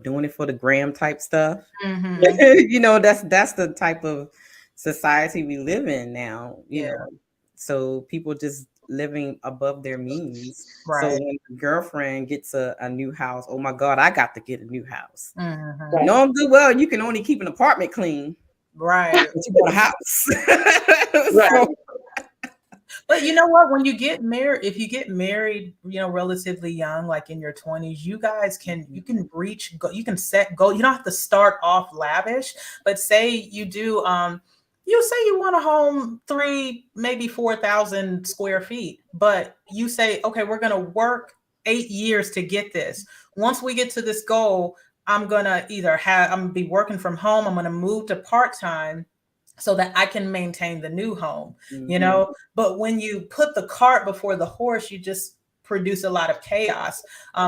Doing it for the gram type stuff. That's the type of society we live in now, you know. So people just living above their means. So when the girlfriend gets a new house, oh my God, I got to get a new house. No, I'm good. Well, you can only keep an apartment clean. Right. But you want a house. But you know what? When you get married, if you get married, relatively young, like in your 20s, you guys can reach, you can set goals. You don't have to start off lavish, but say you do, you say you want a home 3, maybe 4,000 square feet, but you say, okay, we're going to work 8 years to get this. Once we get to this goal, I'm going to I'm going to be working from home. I'm going to move to part-time so that I can maintain the new home, but when you put the cart before the horse, you just produce a lot of chaos.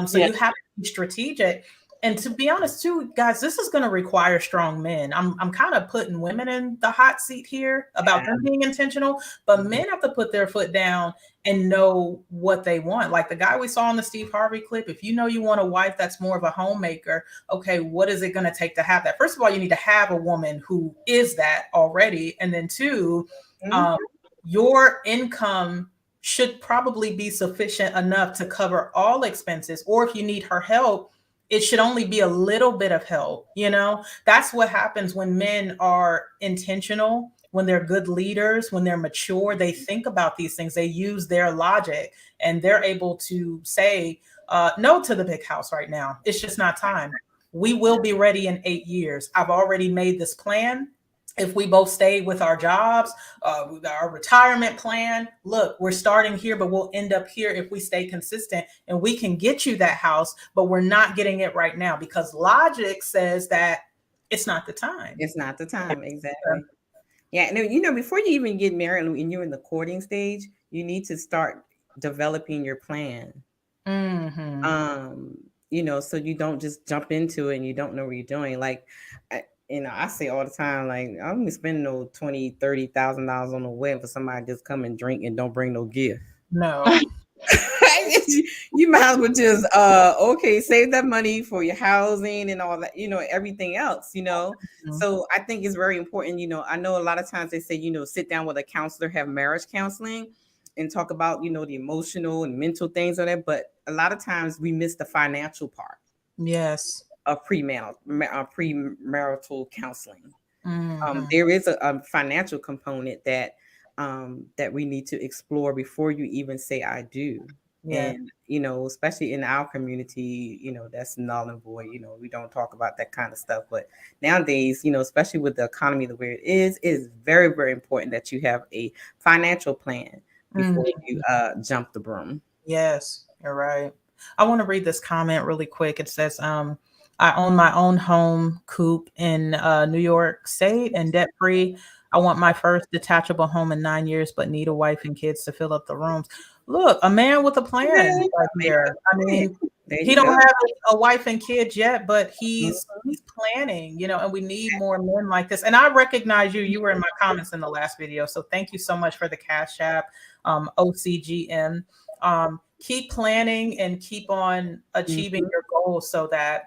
So you have to be strategic. And to be honest too, guys, this is going to require strong men. I'm kind of putting women in the hot seat here about them being intentional, but men have to put their foot down and know what they want. Like the guy we saw in the Steve Harvey clip, if you know you want a wife that's more of a homemaker, okay, what is it going to take to have that? First of all, you need to have a woman who is that already. And then 2, your income should probably be sufficient enough to cover all expenses. Or if you need her help, it should only be a little bit of help. That's what happens when men are intentional, when they're good leaders, when they're mature. They think about these things, they use their logic, and they're able to say no to the big house right now. It's just not time. We will be ready in 8 years. I've already made this plan. If we both stay with our jobs, with our retirement plan, look, we're starting here, but we'll end up here if we stay consistent, and we can get you that house, but we're not getting it right now because logic says that it's not the time. It's not the time. Exactly. Yeah. And before you even get married and you're in the courting stage, you need to start developing your plan. So you don't just jump into it and you don't know what you're doing. Like, I say all the time, like, I'm gonna spend no $20,000-$30,000 on a wedding for somebody to just come and drink and don't bring no gift. No. You might as well just save that money for your housing and all that, everything else, So I think it's very important. I know a lot of times they say, sit down with a counselor, have marriage counseling and talk about, the emotional and mental things on that. But a lot of times we miss the financial part. Yes. Of premarital counseling. There is a financial component that we need to explore before you even say I do. Yeah. And especially in our community, that's null and void. We don't talk about that kind of stuff. But nowadays, especially with the economy the way it is very, very important that you have a financial plan before you jump the broom. Yes, you're right. I want to read this comment really quick. It says, I own my own home coop in New York State and debt free. I want my first detachable home in 9 years, but need a wife and kids to fill up the rooms. Look, a man with a plan right there. I mean, he don't have a wife and kids yet, but he's planning, you know, and we need more men like this. And I recognize you. You were in my comments in the last video. So thank you so much for the Cash App, OCGM. Keep planning and keep on achieving your goals so that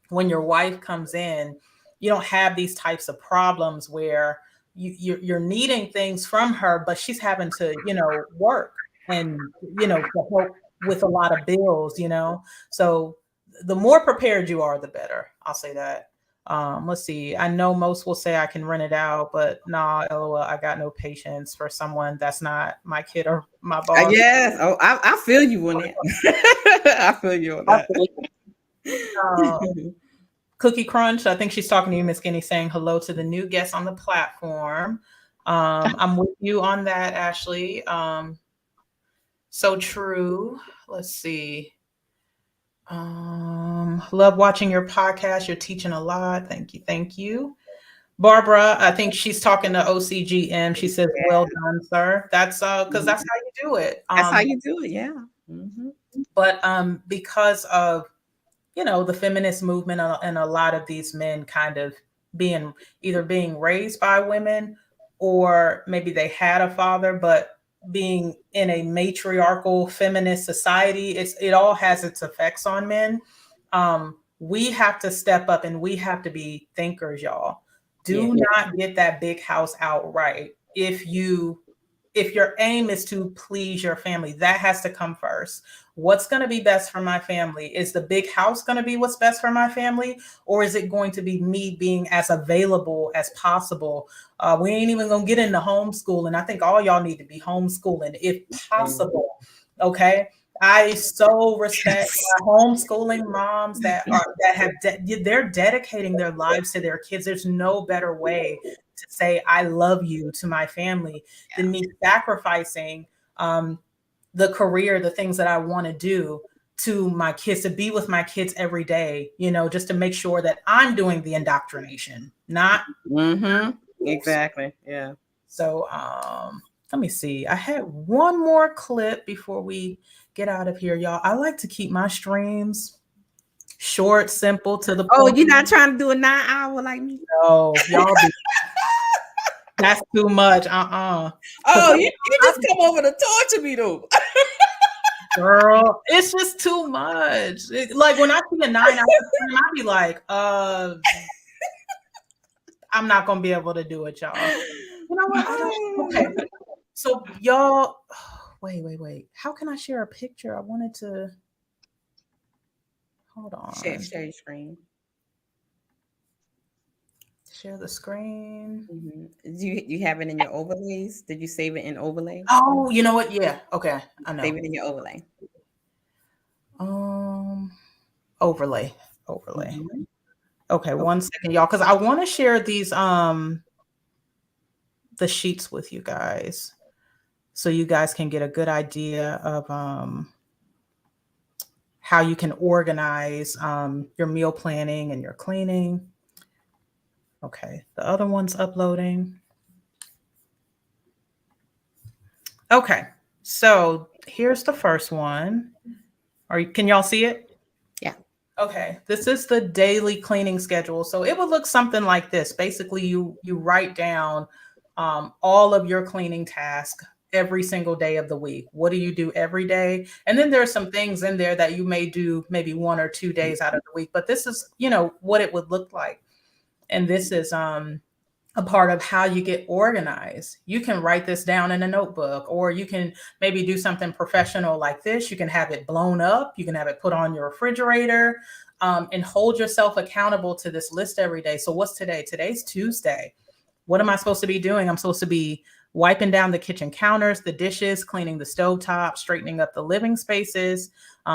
when your wife comes in, you don't have these types of problems where you're needing things from her, but she's having to, you know, work and, you know, to help with a lot of bills, you know. So the more prepared you are, the better. I'll say that. Let's see. I know most will say I can rent it out, but nah, LOL, I got no patience for someone that's not my kid or my boss. Yes. Oh, I feel you on that. I feel you on that. Cookie Crunch, I think she's talking to you, Miss Skinny, saying hello to the new guests on the platform. I'm with you on that, Ashley. So true. Let's see. Love watching your podcast. You're teaching a lot. Thank you. Thank you. Barbara, I think she's talking to OCGM. She says, well done, sir. That's because that's how you do it. That's how you do it, yeah. But because of, you know, the feminist movement and a lot of these men kind of being raised by women, or maybe they had a father, but being in a matriarchal feminist society, it all has its effects on men. We have to step up and we have to be thinkers, y'all. Do not get that big house outright. If your aim is to please your family, that has to come first. What's going to be best for my family? Is the big house going to be what's best for my family? Or is it going to be me being as available as possible? We ain't even going to get into homeschooling. I think all y'all need to be homeschooling if possible. Okay. I so respect homeschooling moms they're dedicating their lives to their kids. There's no better way to say I love you to my family than me sacrificing the career, the things that I want to do to my kids, to be with my kids every day, you know, just to make sure that I'm doing the indoctrination, not exactly. Yeah. So let me see. I had one more clip before we get out of here, y'all. I like to keep my streams short, simple, to the point. Oh, you're not trying to do a 9-hour like me? No, y'all that's too much. Oh, you just come over to torture me though. Girl, it's just too much. Like when I see a 9-hour stream, I'll be like, I'm not gonna be able to do it, y'all. You know what? Okay. So y'all, wait. How can I share a picture? I wanted to hold on. Share your screen. Share the screen. Do you have it in your overlays? Did you save it in overlay? Oh, you know what? Yeah. Okay. I know. Save it in your overlay. Overlay. Okay, 1 second, y'all, because I want to share these the sheets with you guys, so you guys can get a good idea of how you can organize your meal planning and your cleaning. Okay, the other one's uploading. Okay, so here's the first one. Can y'all see it? Yeah. Okay, this is the daily cleaning schedule. So it would look something like this. Basically, you write down all of your cleaning tasks every single day of the week. What do you do every day? And then there's some things in there that you may do maybe 1 or 2 days out of the week. But this is, you know, what it would look like. And this is a part of how you get organized. You can write this down in a notebook, or you can maybe do something professional like this. You can have it blown up. You can have it put on your refrigerator, and hold yourself accountable to this list every day. So what's today? Today's Tuesday. What am I supposed to be doing? I'm supposed to be wiping down the kitchen counters, the dishes, cleaning the stovetop, straightening up the living spaces,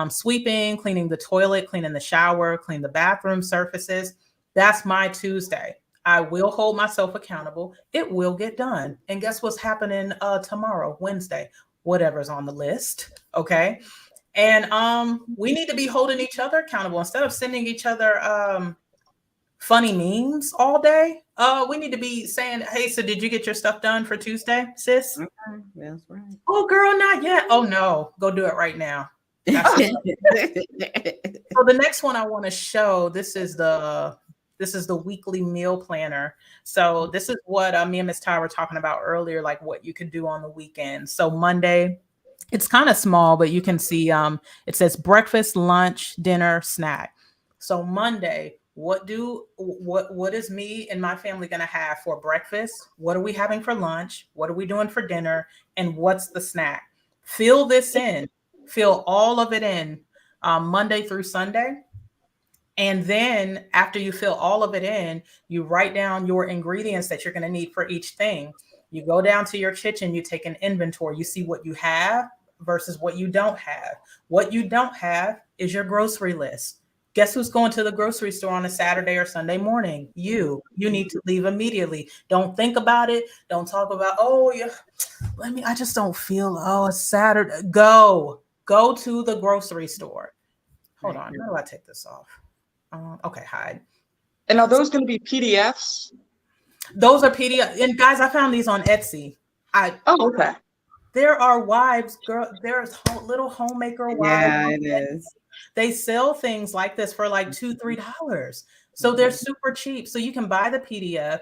sweeping, cleaning the toilet, cleaning the shower, clean the bathroom surfaces. That's my Tuesday. I will hold myself accountable. It will get done. And guess what's happening tomorrow, Wednesday, whatever's on the list. Okay. And we need to be holding each other accountable instead of sending each other funny memes all day. We need to be saying, hey, so did you get your stuff done for Tuesday, sis? Okay, that's right. Oh, girl, not yet. Oh, no. Go do it right now. So the next one I want to show, this is the weekly meal planner. So this is what me and Miss Ty were talking about earlier, like what you could do on the weekend. So Monday, it's kind of small, but you can see it says breakfast, lunch, dinner, snack. So Monday, what is me and my family going to have for breakfast? What are we having for lunch? What are we doing for dinner? And what's the snack? Fill this in. Fill all of it in Monday through Sunday. And then after you fill all of it in, you write down your ingredients that you're going to need for each thing. You go down to your kitchen, you take an inventory, you see what you have versus what you don't have. What you don't have is your grocery list. Guess who's going to the grocery store on a Saturday or Sunday morning? You need to leave immediately. Don't think about it. Don't talk about, oh, yeah, I just don't feel, it's Saturday. Go to the grocery store. Hold on. How do I take this off? Okay, hide. And are those going to be PDFs? Those are PDF. And guys, I found these on Etsy. Okay. There are wives, girl. There's little homemaker wives. Yeah, it is. They sell things like this for like $2-3. So they're super cheap. So you can buy the PDF.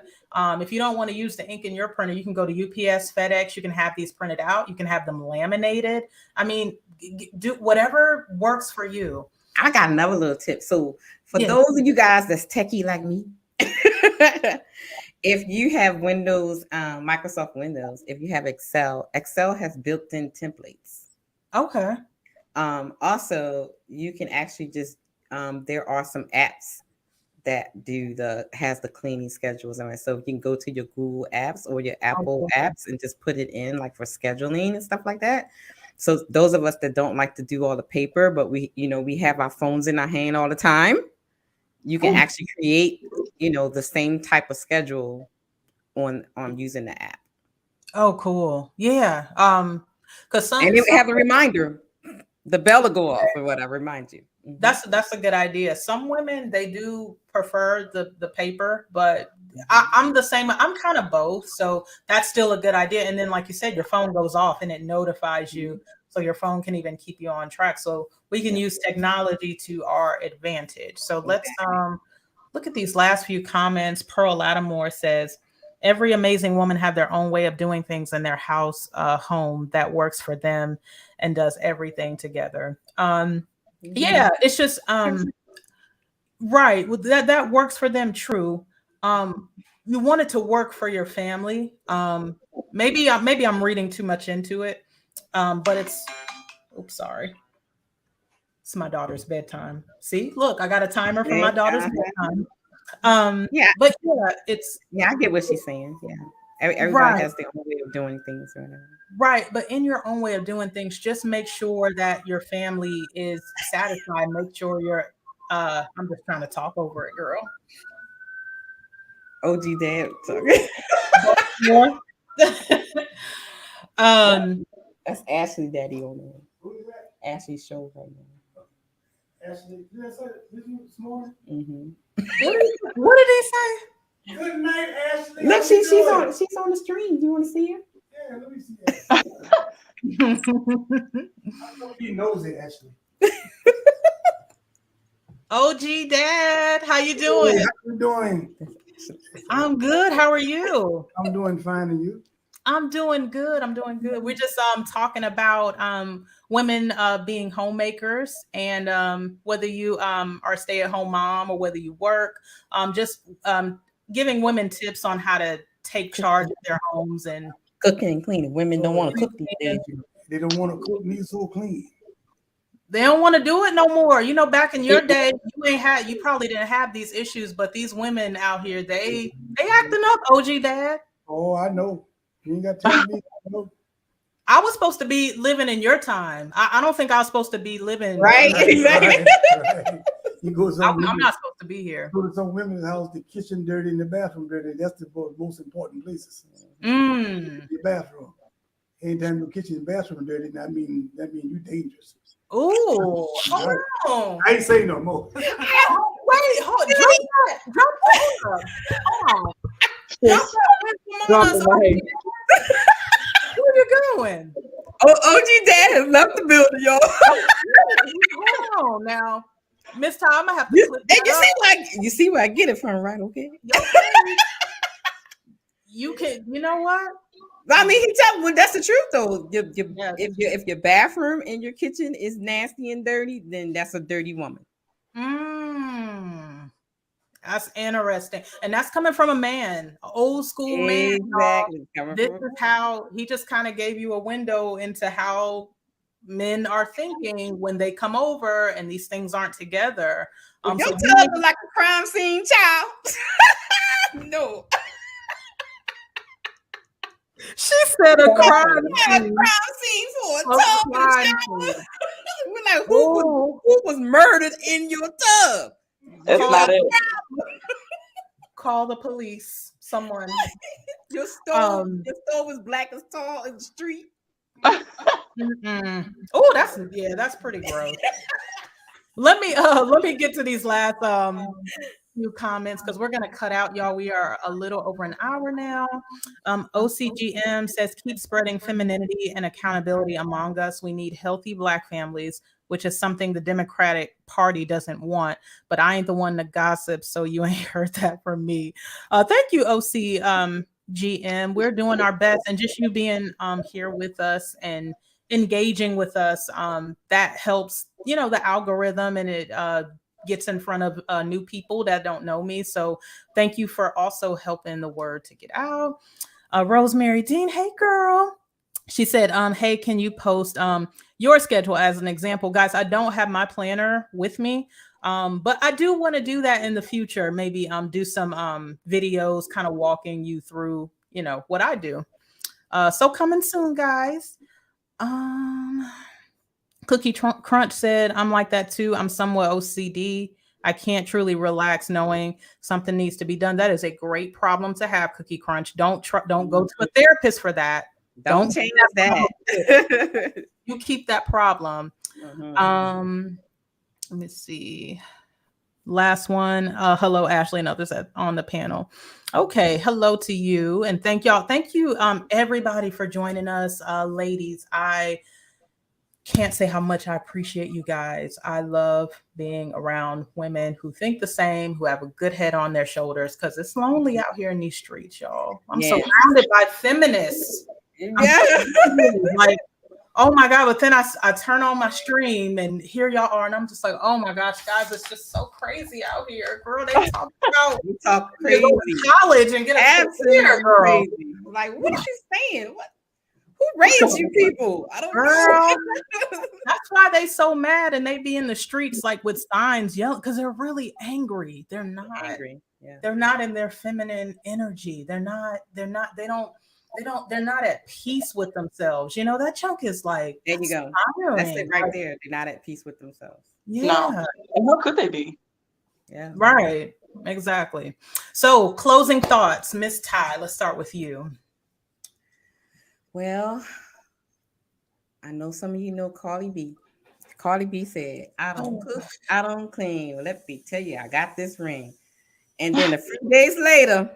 If you don't want to use the ink in your printer, you can go to UPS, FedEx. You can have these printed out. You can have them laminated. I mean, do whatever works for you. I got another little tip. So for those of you guys that's techie like me, if you have Windows, Microsoft Windows, if you have Excel has built-in templates. Okay. Also, you can actually just there are some apps that has the cleaning schedules on it. So you can go to your Google apps or your Apple apps and just put it in like for scheduling and stuff like that. So those of us that don't like to do all the paper, but we have our phones in our hand all the time, you can actually create, the same type of schedule on using the app. Oh, cool. Yeah. Because and it have a reminder. The bell will go off or whatever, remind you. Mm-hmm. That's a good idea. Some women, they do prefer the paper, but I'm the same. I'm kind of both. So that's still a good idea. And then, like you said, your phone goes off and it notifies you. So your phone can even keep you on track. So we can use technology to our advantage. So let's look at these last few comments. Pearl Lattimore says, every amazing woman have their own way of doing things in their house, home that works for them and does everything together. Yeah, it's just right. That works for them. True. You want it to work for your family. Maybe I'm reading too much into it. But sorry. It's my daughter's bedtime. See, look, I got a timer for my daughter's bedtime. But I get what she's saying. Yeah. Everybody has their own way of doing things. Right. But in your own way of doing things, just make sure that your family is satisfied. Make sure you're I'm just trying to talk over it, girl. OG dad. That's Ashley daddy on there. Ashley's show right now. Ashley, did I say this morning? Mm-hmm. What did he say? Good night, Ashley. Look, she's on the stream. Do you want to see her? Yeah, let me see that. I know he knows it, Ashley. OG Dad, how you doing? Hey, how you doing? I'm good. How are you? I'm doing fine, and you? I'm doing good. We're just talking about women being homemakers and whether you are a stay-at-home mom or whether you work, just giving women tips on how to take charge of their homes and cooking and cleaning. Women don't want to cook these days. They don't want to cook me so clean. They don't want to do it no more. Back in your day, you probably didn't have these issues, but these women out here, they acting up, OG Dad. Oh, I know. You ain't got to tell me. I know. I was supposed to be living in your time. I don't think I was supposed to be living. Right, exactly. Right. You go I'm not supposed to be here. Go to some women's house, the kitchen dirty and the bathroom dirty. That's the most important places. The bathroom. Anytime your kitchen and bathroom dirty, that mean you dangerous. Ooh, hold on. I ain't saying no more. Wait, Drop that. Come on. Drop that. Come on. Where are you going? OG Dad has left the building, y'all. Hold on now. Miss Ty, I'm gonna have to clip that you see where I get it from, right? Okay. You can, you know what? I mean, that's the truth though. If your bathroom and your kitchen is nasty and dirty, then that's a dirty woman. That's interesting, and that's coming from a man, an old school man. Exactly. This is how he just kind of gave you a window into how men are thinking when they come over and these things aren't together. Your tub is like a crime scene, child. No. She said a crime scene for a tub. We're like, who was murdered in your tub? It's not it. Call the police. Someone. Your stove is black as tar in the street. Oh, that's pretty gross. Let me get to these last few comments because we're gonna cut out, y'all. We are a little over an hour now. OCGM says keep spreading femininity and accountability among us. We need healthy Black families, which is something the Democratic Party doesn't want. But I ain't the one to gossip, so you ain't heard that from me. Thank you, OCGM. We're doing our best, and just you being here with us and engaging with us, that helps, the algorithm, and it gets in front of new people that don't know me. So thank you for also helping the word to get out. Rosemary Dean, hey girl. She said, hey, can you post your schedule as an example? Guys, I don't have my planner with me, but I do want to do that in the future. Maybe do some videos kind of walking you through, what I do. So coming soon, guys. Cookie Crunch said, I'm like that too. I'm somewhat OCD. I can't truly relax knowing something needs to be done. That is a great problem to have, Cookie Crunch. Don't go to a therapist for that. Don't change that. You keep that problem. Mm-hmm. Let me see. Last one. Hello, Ashley and others on the panel. Okay, hello to you. And thank y'all. Thank you, everybody, for joining us. Ladies, I can't say how much I appreciate you guys. I love being around women who think the same, who have a good head on their shoulders, because it's lonely out here in these streets, y'all. I'm surrounded by feminists. Yeah. Like, oh my God. But then I turn on my stream and here y'all are. And I'm just like, oh my gosh, guys, it's just so crazy out here. Girl, they talk about crazy. College and get a career, girl. Crazy. Like, what are you saying? What? Who raised you people? I don't know. That's why they so mad and they be in the streets like with signs yelling because they're really angry. They're not angry. Yeah. They're not in their feminine energy. They're not at peace with themselves. That chunk is like, there you go. That's it right there. They're not at peace with themselves. Yeah. No. And how could they be? Yeah. Right. Exactly. So closing thoughts, Miss Ty, let's start with you. Well, I know some of you know Cardi B. Cardi B said, I don't cook, I don't clean. Well, let me tell you, I got this ring. And then a few days later,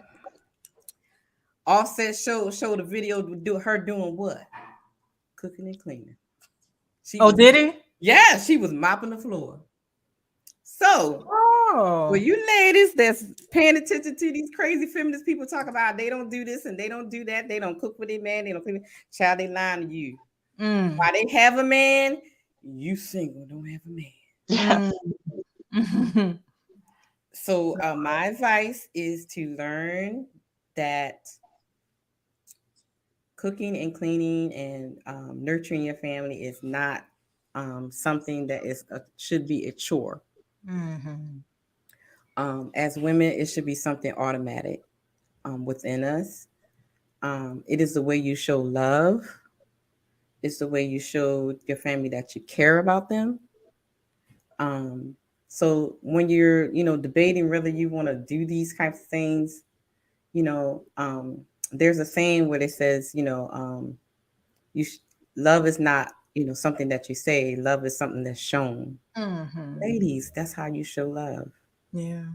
Offset showed a video with her doing what? Cooking and cleaning. Did he? Yeah, she was mopping the floor. So, for you ladies that's paying attention to these crazy feminist people talk about they don't do this and they don't do that, they don't cook with their man, they don't clean. Child, they lying to you. Why they have a man, you single, don't have a man. So my advice is to learn that cooking and cleaning and nurturing your family is not something that should be a chore. As women, it should be something automatic within us. It is the way you show love. It's the way you show your family that you care about them. So when you're, debating whether you want to do these kinds of things, there's a saying where it says, love is not, something that you say. Love is something that's shown. Ladies, that's how you show love. Yeah.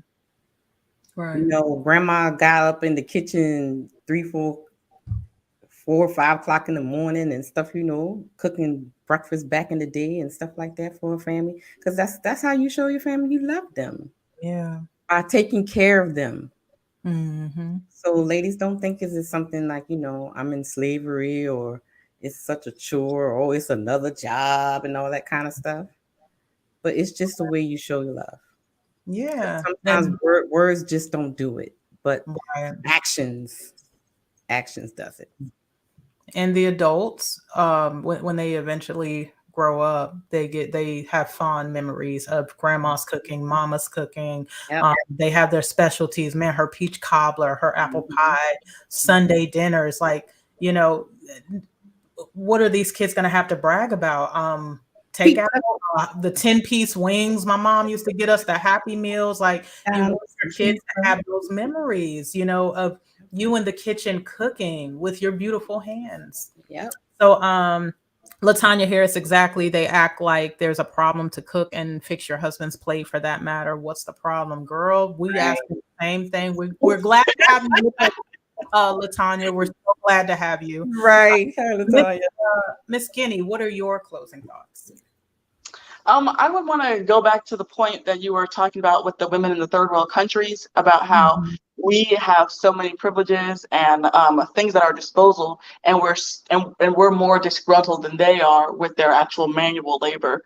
Right. You know, grandma got up in the kitchen 4 or 5 o'clock in the morning and stuff, you know, cooking breakfast back in the day and stuff like that for a family. Because that's how you show your family you love them, Yeah. by taking care of them. Mm-hmm. So ladies, don't think it's something like, you know, I'm in slavery or it's such a chore or oh, it's another job and all that kind of stuff. But it's just the way you show your love. Yeah. Sometimes words just don't do it, but Right. actions does it. And the adults, when they eventually grow up, they have fond memories of grandma's cooking, mama's cooking. Yep. They have their specialties. Man, her peach cobbler, her apple Mhm. pie, Sunday dinners. Like, you know, what are these kids going to have to brag about? Take out the 10-piece wings. My mom used to get us the Happy Meals. Like, you want your kids to have those memories, you know, of you in the kitchen cooking with your beautiful hands. Yep. So, Latanya Harris, exactly. They act like there's a problem to cook and fix your husband's plate for that matter. What's the problem, girl? We ask the same thing. We're glad to have you with us, Latanya. We're so glad to have you. Right. Latanya. Miss Guinea, what are your closing thoughts? I would want to go back to the point that you were talking about with the women in the third world countries about how we have so many privileges and things at our disposal, and we're more disgruntled than they are with their actual manual labor.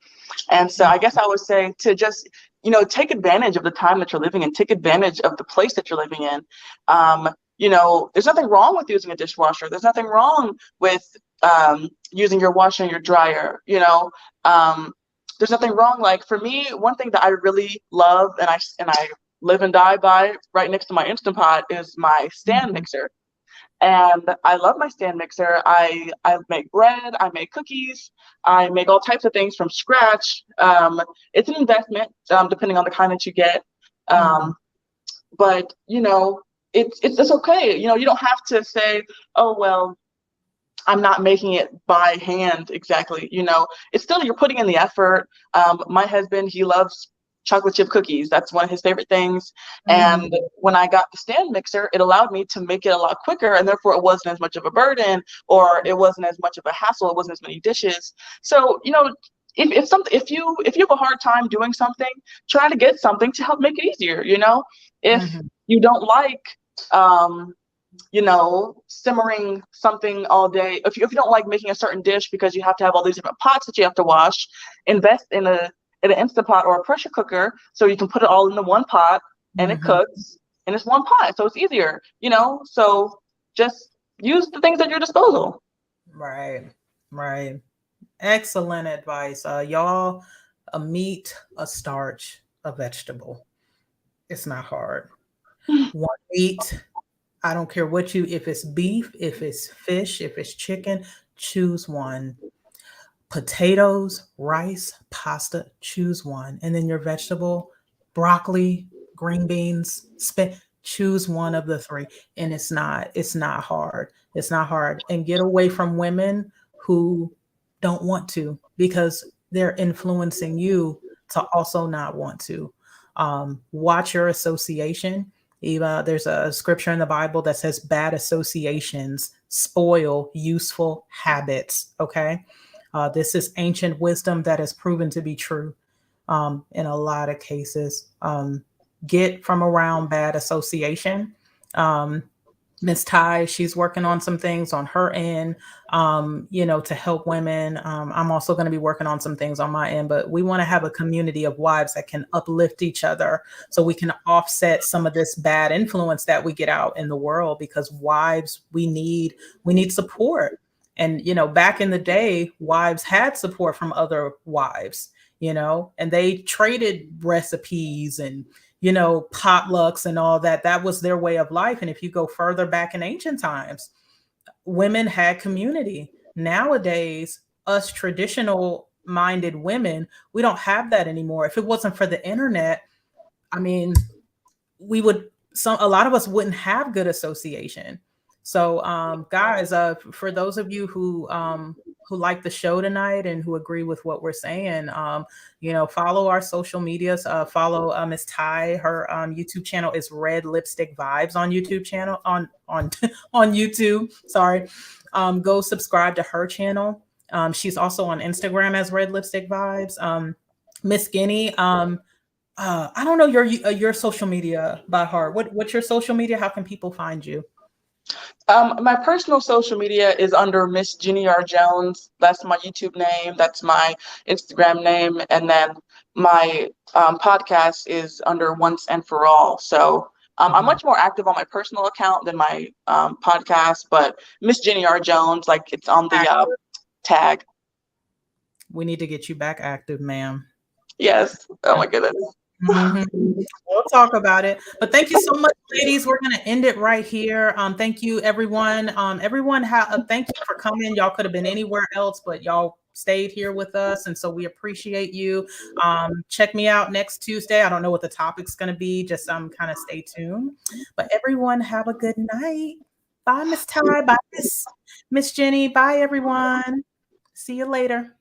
And so I guess I would say to just, you know, take advantage of the time that you're living in, take advantage of the place that you're living in. You know, there's nothing wrong with using a dishwasher. There's nothing wrong with using your washer and your dryer, you know. There's nothing wrong. Like for me, one thing that I really love and I live and die by right next to my Instant Pot is my stand mixer. And I love my stand mixer. I make bread, I make cookies, I make all types of things from scratch. It's an investment, depending on the kind that you get. But you know, it's okay. You know, you don't have to say, oh well, I'm not making it by hand exactly. You know, it's still, you're putting in the effort. My husband, he loves chocolate chip cookies. That's one of his favorite things. And when I got the stand mixer, it allowed me to make it a lot quicker, and therefore it wasn't as much of a burden, or it wasn't as much of a hassle. It wasn't as many dishes. So, you know, if you have a hard time doing something, try to get something to help make it easier. You know, if you don't like you know, simmering something all day. If you don't like making a certain dish because you have to have all these different pots that you have to wash, invest in an Instant Pot or a pressure cooker so you can put it all in the one pot and it cooks and it's one pot, so it's easier, you know. So just use the things at your disposal. Right. Excellent advice. Y'all, a meat, a starch, a vegetable. It's not hard. One meat. I don't care if it's beef, if it's fish, if it's chicken, choose one. Potatoes, rice, pasta, choose one. And then your vegetable, broccoli, green beans, choose one of the three. And it's not hard. It's not hard. And get away from women who don't want to, because they're influencing you to also not want to. Watch your association. Eva, there's a scripture in the Bible that says bad associations spoil useful habits. Okay. This is ancient wisdom that has proven to be true in a lot of cases. Get from around bad association. Miss Ty, she's working on some things on her end, you know, to help women. I'm also going to be working on some things on my end, but we want to have a community of wives that can uplift each other so we can offset some of this bad influence that we get out in the world, because wives, we need support. And, you know, back in the day, wives had support from other wives, you know, and they traded recipes and, you know, potlucks and all that. That was their way of life. And if you go further back in ancient times, women had community. Nowadays, us traditional minded women, we don't have that anymore. If it wasn't for the internet, I mean, a lot of us wouldn't have good association. So, guys, for those of you who like the show tonight and who agree with what we're saying, follow our social medias. Follow Miss Ty. Her YouTube channel is Red Lipstick Vibes on YouTube channel on on YouTube. Sorry. Go subscribe to her channel. She's also on Instagram as Red Lipstick Vibes. Miss Guinea. I don't know your social media by heart. What's your social media? How can people find you? My personal social media is under Miss Jenny R. Jones. That's my YouTube name. That's my Instagram name. And then my podcast is under Once and For All. So I'm much more active on my personal account than my podcast, but Miss Jenny R. Jones, like it's on the tag. We need to get you back active, ma'am. Yes. Oh my goodness. Mm-hmm. We'll talk about it. But thank you so much, ladies. We're going to end it right here. Thank you, everyone. Thank you for coming. Y'all could have been anywhere else, but y'all stayed here with us. And so we appreciate you. Check me out next Tuesday. I don't know what the topic's going to be. Just kind of stay tuned. But everyone, have a good night. Bye, Miss Ty. Bye, Miss Jenny. Bye, everyone. See you later.